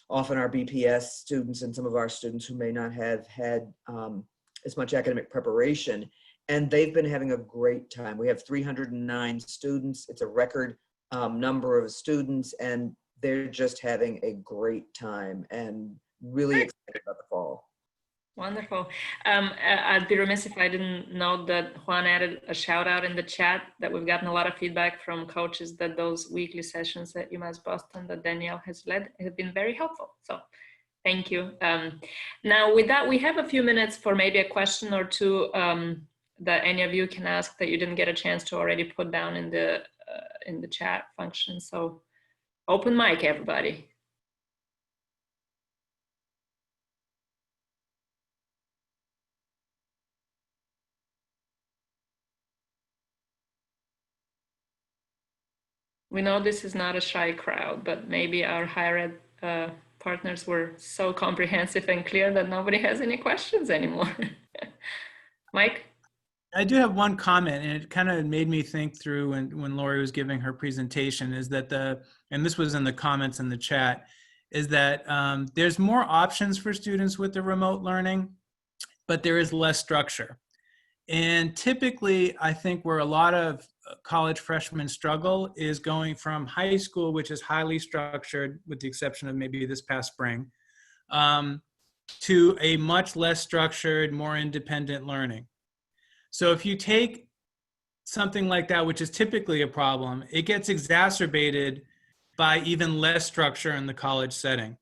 often our BPS students and some of our students who may not have had as much academic preparation. And they've been having a great time. We have 309 students. It's a record number of students, and they're just having a great time and really excited about the fall. Wonderful. I'd be remiss if I didn't note that Juan added a shout out in the chat that we've gotten a lot of feedback from coaches that those weekly sessions at UMass Boston that Danielle has led have been very helpful. So thank you. Now with that, we have a few minutes for maybe a question or two that any of you can ask that you didn't get a chance to already put down in the chat function. So open mic, everybody. We know this is not a shy crowd, but maybe our higher ed partners were so comprehensive and clear that nobody has any questions anymore. Mike? I do have one comment, and it kind of made me think through when Laurie was giving her presentation, is that and this was in the comments in the chat, is that there's more options for students with the remote learning, but there is less structure. And typically, I think where a lot of college freshmen struggle is going from high school, which is highly structured, with the exception of maybe this past spring, to a much less structured, more independent learning. So if you take something like that, which is typically a problem, it gets exacerbated by even less structure in the college setting.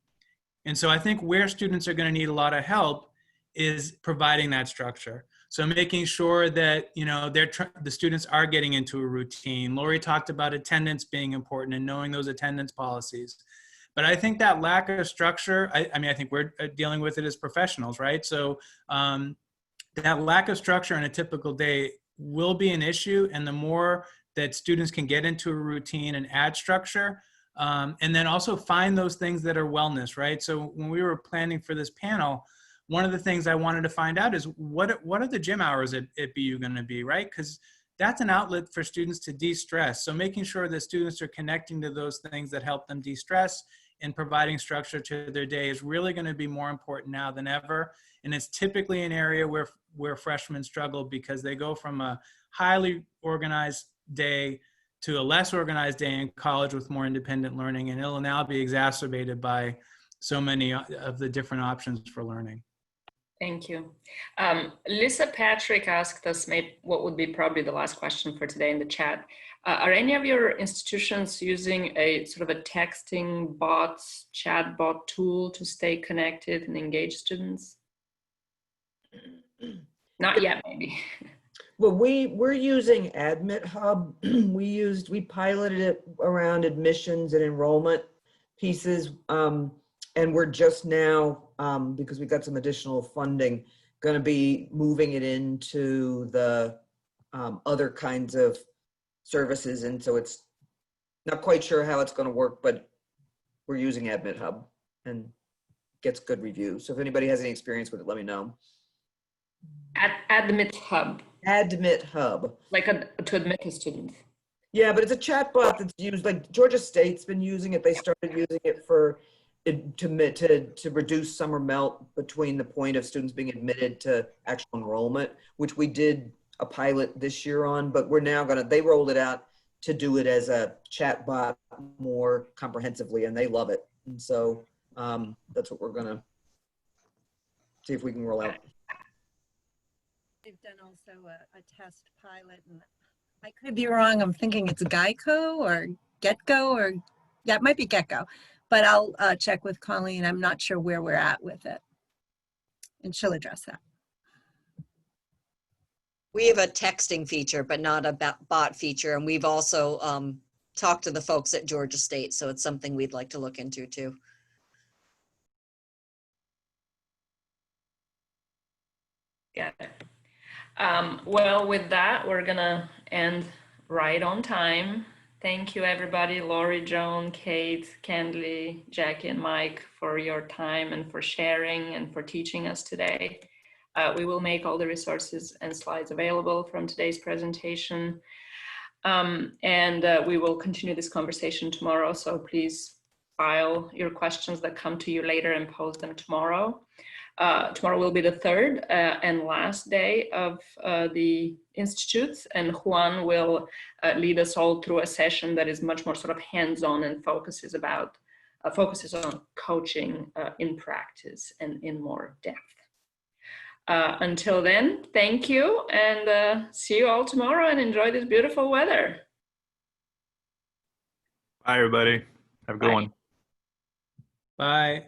And so I think where students are going to need a lot of help is providing that structure. So making sure that, the students are getting into a routine. Laurie talked about attendance being important and knowing those attendance policies. But I think that lack of structure, I think we're dealing with it as professionals, right? So that lack of structure in a typical day will be an issue. And the more that students can get into a routine and add structure, and then also find those things that are wellness, right? So when we were planning for this panel, one of the things I wanted to find out is what are the gym hours at BU going to be, right? Because that's an outlet for students to de-stress. So making sure that students are connecting to those things that help them de-stress and providing structure to their day is really going to be more important now than ever. And it's typically an area where freshmen struggle because they go from a highly organized day to a less organized day in college with more independent learning. And it'll now be exacerbated by so many of the different options for learning. Thank you. Lisa Patrick asked us what would be probably the last question for today in the chat. Are any of your institutions using a sort of a texting bots, chat bot tool to stay connected and engage students? Not yet, maybe. Well, we're using Admit Hub. We piloted it around admissions and enrollment pieces. And we're just now, because we got some additional funding, going to be moving it into the other kinds of services. And so it's not quite sure how it's going to work, but we're using Admit Hub and gets good reviews. So if anybody has any experience with it, let me know. Admit Hub. Admit Hub. Like to admit a student. Yeah, but it's a chat bot that's used, like Georgia State's been using it. They started using it to reduce summer melt between the point of students being admitted to actual enrollment, which we did a pilot this year on, but we're now they rolled it out to do it as a chat bot more comprehensively, and they love it. And so that's what we're gonna see if we can roll out. They've done also a test pilot, and I could be wrong. I'm thinking it's Geico or GetGo, or yeah, it might be GetGo, but I'll check with Colleen. I'm not sure where we're at with it, and she'll address that. We have a texting feature, but not a bot feature. And we've also talked to the folks at Georgia State. So it's something we'd like to look into too. Got it. Well, with that, we're gonna end right on time. Thank you, everybody. Laurie, Joan, Kate, Kendley, Jackie, and Mike for your time and for sharing and for teaching us today. We will make all the resources and slides available from today's presentation. We will continue this conversation tomorrow. So please file your questions that come to you later and post them tomorrow. Tomorrow will be the third and last day of the institutes, and Juan will lead us all through a session that is much more sort of hands-on and focuses on coaching in practice and in more depth. Until then, thank you, and see you all tomorrow, and enjoy this beautiful weather. Bye, everybody. Have a good one. Bye.